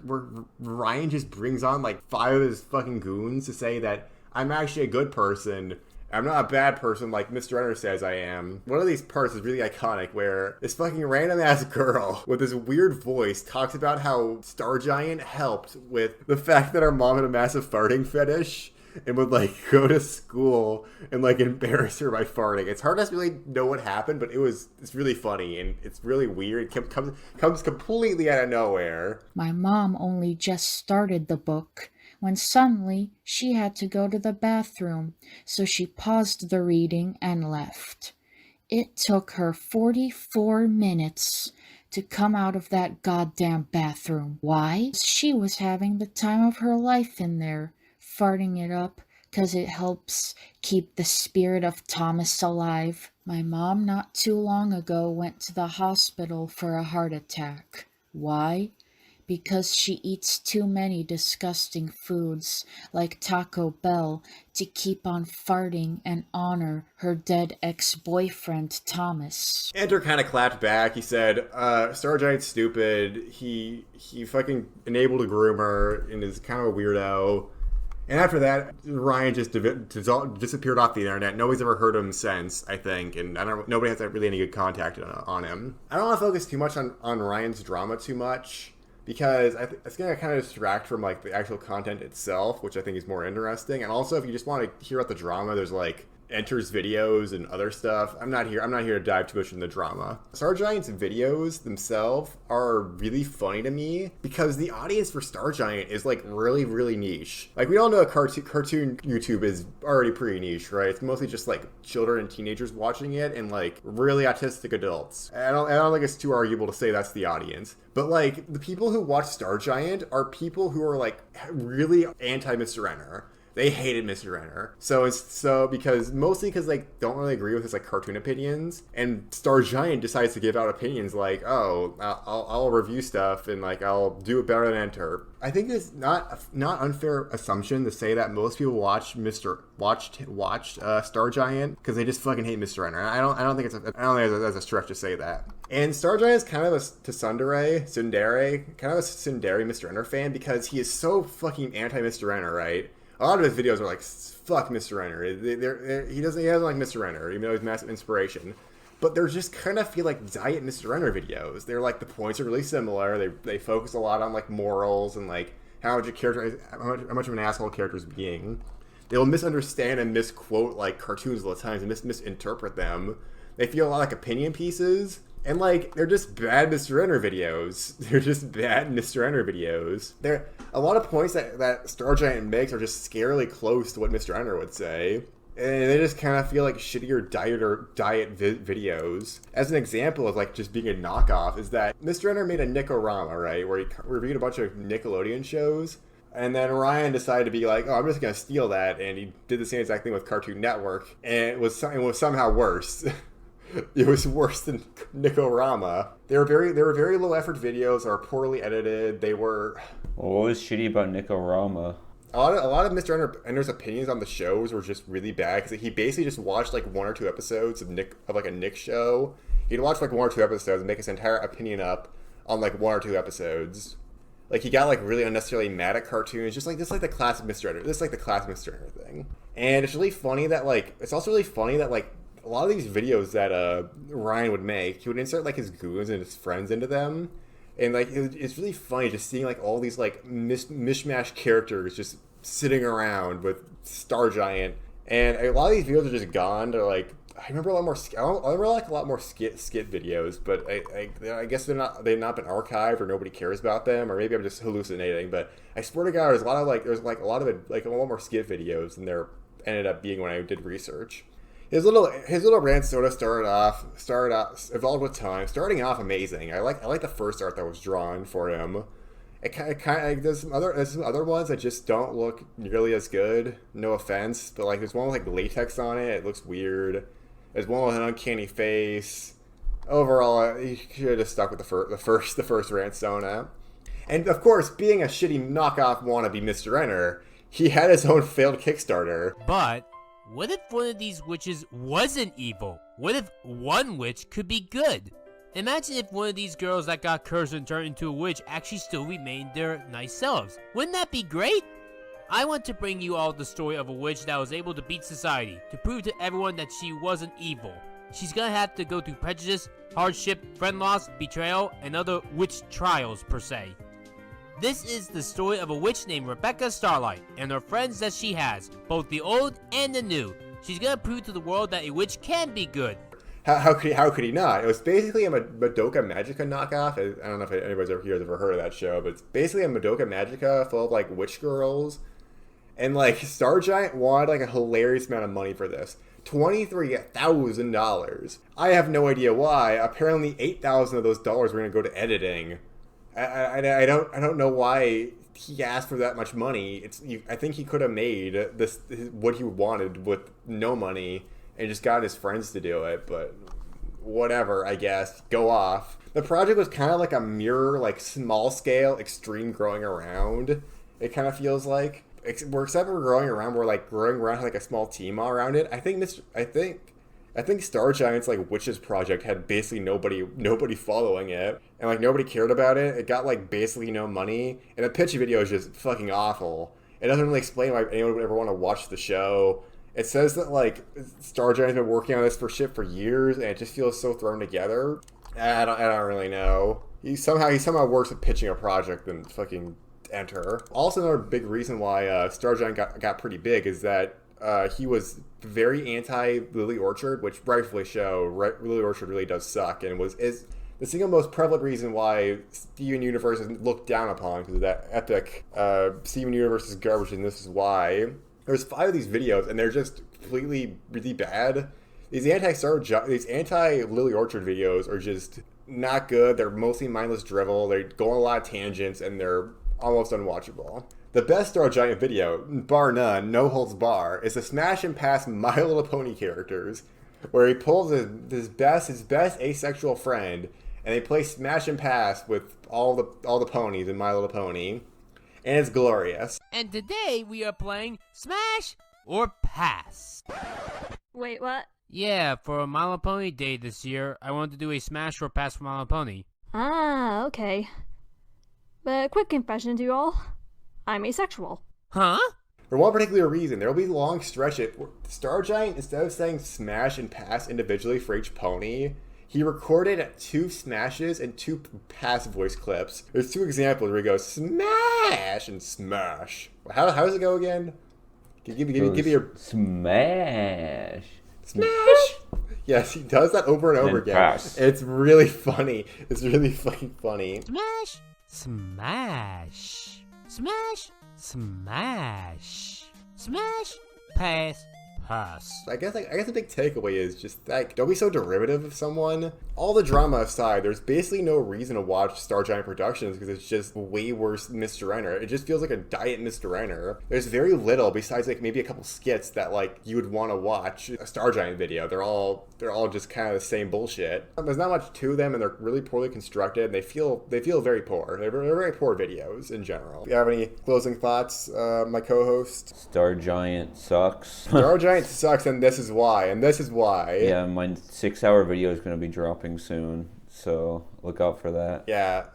Ryan just brings on like 5 of his fucking goons to say that I'm actually a good person. I'm not a bad person like Mr. Enter says I am. One of these parts is really iconic, where this fucking random ass girl with this weird voice talks about how StarGiant helped with the fact that our mom had a massive farting fetish and would like go to school and like embarrass her by farting. It's hard to really know what happened, but it's really funny and it's really weird. It comes completely out of nowhere. My mom only just started the book when suddenly she had to go to the bathroom, so she paused the reading and left. It took her 44 minutes to come out of that goddamn bathroom. Why? She was having the time of her life in there, farting it up, 'cause it helps keep the spirit of Thomas alive. My mom not too long ago went to the hospital for a heart attack. Why? Because she eats too many disgusting foods like Taco Bell to keep on farting and honor her dead ex-boyfriend Thomas. Enter kind of clapped back. He said, StarGiant's stupid. He fucking enabled a groomer and is kind of a weirdo. And after that, Ryan just disappeared off the internet. Nobody's ever heard of him since, I think, and nobody has really any good contact on him. I don't want to focus too much on Ryan's drama too much, because it's going to kind of distract from like the actual content itself, which I think is more interesting. And also, if you just want to hear about the drama, there's like Enter's videos and other stuff. I'm not here to dive too much in the drama. StarGiant's videos themselves are really funny to me because the audience for StarGiant is like really, really niche. Like, we all know cartoon YouTube is already pretty niche, right? It's mostly just like children and teenagers watching it and like really autistic adults. I don't think it's too arguable to say that's the audience. But like, the people who watch StarGiant are people who are like really anti-Mr. Enter. They hated Mr. Enter. Mostly because they don't really agree with his like cartoon opinions. And StarGiant decides to give out opinions like, oh, I'll review stuff and like I'll do it better than Enter. I think it's not unfair assumption to say that most people watched StarGiant because they just fucking hate Mr. Enter. I don't think that's a stretch to say that. And StarGiant is kind of a tsundere, kind of a tsundere Mr. Enter fan because he is so fucking anti-Mr. Enter, right? A lot of his videos are like, fuck Mr. Enter. He doesn't like Mr. Enter, even though he's massive inspiration. But they're just kind of feel like diet Mr. Enter videos. They're like, the points are really similar. They focus a lot on like morals and like how much of an asshole a character is being. They'll misunderstand and misquote like cartoons a lot of times and misinterpret them. They feel a lot like opinion pieces. And like, they're just bad Mr. Enter videos. A lot of points that StarGiant makes are just scarily close to what Mr. Enter would say. And they just kind of feel like shittier diet videos. As an example of like just being a knockoff is that Mr. Enter made a Nickorama, right? Where he reviewed a bunch of Nickelodeon shows. And then Ryan decided to be like, oh, I'm just going to steal that. And he did the same exact thing with Cartoon Network. And it was somehow worse. It was worse than Nickorama. They were very low effort videos. They were poorly edited. They were. What was shitty about Nickorama? A lot of Mr. Enter's opinions on the shows were just really bad because he basically just watched like 1 or 2 episodes of like a Nick show. He'd watch like 1 or 2 episodes and make his entire opinion up on like 1 or 2 episodes. Like, he got like really unnecessarily mad at cartoons, just like the classic Mr. Enter. This is like the classic Mr. Enter thing. And it's really funny that like a lot of these videos that Ryan would make, he would insert like his goons and his friends into them, and like it's really funny just seeing like all these like mishmash characters just sitting around with StarGiant, and a lot of these videos are just gone. They're like I remember a lot more. I remember like a lot more skit videos, but I guess they've not been archived or nobody cares about them, or maybe I'm just hallucinating. But I swear to God, there's a lot of a lot more skit videos than there ended up being when I did research. His little rant sort of evolved with time, starting off amazing. I like the first art that was drawn for him. It kind of there's some other ones that just don't look nearly as good. No offense, but like there's one with like latex on it. It looks weird. There's one with an uncanny face. Overall, he should have just stuck with the first rant Sona. And of course, being a shitty knockoff wannabe Mr. Enter, he had his own failed Kickstarter. But what if one of these witches wasn't evil? What if one witch could be good? Imagine if one of these girls that got cursed and turned into a witch actually still remained their nice selves. Wouldn't that be great? I want to bring you all the story of a witch that was able to beat society, to prove to everyone that she wasn't evil. She's gonna have to go through prejudice, hardship, friend loss, betrayal, and other witch trials per se. This is the story of a witch named Rebecca Starlight and her friends that she has, both the old and the new. She's gonna prove to the world that a witch can be good. How could he not? It was basically a Madoka Magica knockoff. I don't know if anybody's ever heard of that show, but it's basically a Madoka Magica full of like witch girls. And like StarGiant wanted like a hilarious amount of money for this. $23,000. I have no idea why. Apparently $8,000 of those dollars were gonna go to editing. I don't know why he asked for that much money. I think he could have made what he wanted with no money and just got his friends to do it, but whatever, I guess. Go off. The project was kind of like a mirror, like small scale, extreme growing around. It kind of feels like, except we're growing around, we're like growing around like a small team all around it. I think StarGiant's like Witches project had basically nobody following it, and like nobody cared about it. It got like basically no money, and the pitch video is just fucking awful. It doesn't really explain why anyone would ever want to watch the show. It says that like StarGiant's been working on this for years, and it just feels so thrown together. I don't really know. He somehow works at pitching a project than fucking Enter. Also, another big reason why StarGiant got pretty big is that he was very anti Lily Orchard, which rightfully Lily Orchard really does suck, and is the single most prevalent reason why Steven Universe is looked down upon because of that epic Steven Universe is garbage, and this is why. There's 5 of these videos, and they're just completely really bad. These anti-Lily Orchard videos are just not good. They're mostly mindless drivel. They go on a lot of tangents, and they're almost unwatchable. The best StarGiant video, bar none, no holds bar, is the smash and pass My Little Pony characters, where he pulls his best asexual friend, and they play smash and pass with all the ponies in My Little Pony. And it's glorious. And today we are playing Smash or Pass. Wait, what? Yeah, for My Little Pony Day this year, I wanted to do a Smash or Pass for My Little Pony. Ah, okay. But quick confession to you all, I'm asexual. Huh? For one particular reason, there will be long stretches where StarGiant, instead of saying smash and pass individually for each pony, he recorded 2 smashes and 2 pass voice clips. There's 2 examples where he goes smash and smash. How does it go again? Give me your smash. Smash. Yes, he does that over and over again. Pass. It's really funny. It's really fucking funny. Smash, smash, smash, smash, smash, pass. I guess the big takeaway is just like, don't be so derivative of someone. All the drama aside, there's basically no reason to watch StarGiantProductions because it's just way worse than Mr. Enter. It just feels like a diet Mr. Enter. There's very little besides like maybe a couple skits that like you would want to watch a StarGiant video. They're all just kind of the same bullshit. There's not much to them, and they're really poorly constructed, and they feel very poor. They're very poor videos in general. Do you have any closing thoughts, my co-host? StarGiant sucks. StarGiant sucks, and this is why. Yeah, my 6-hour video is going to be dropping soon, so look out for that. Yeah,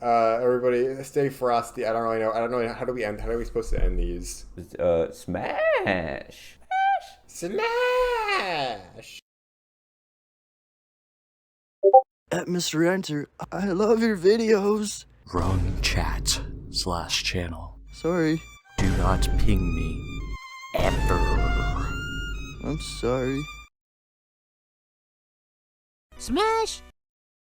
everybody stay frosty. I don't really know. How are we supposed to end these? Smash. At Mr. Enter, I love your videos. Wrong chat/channel. Sorry. Do not ping me. Ever. I'm sorry. Smash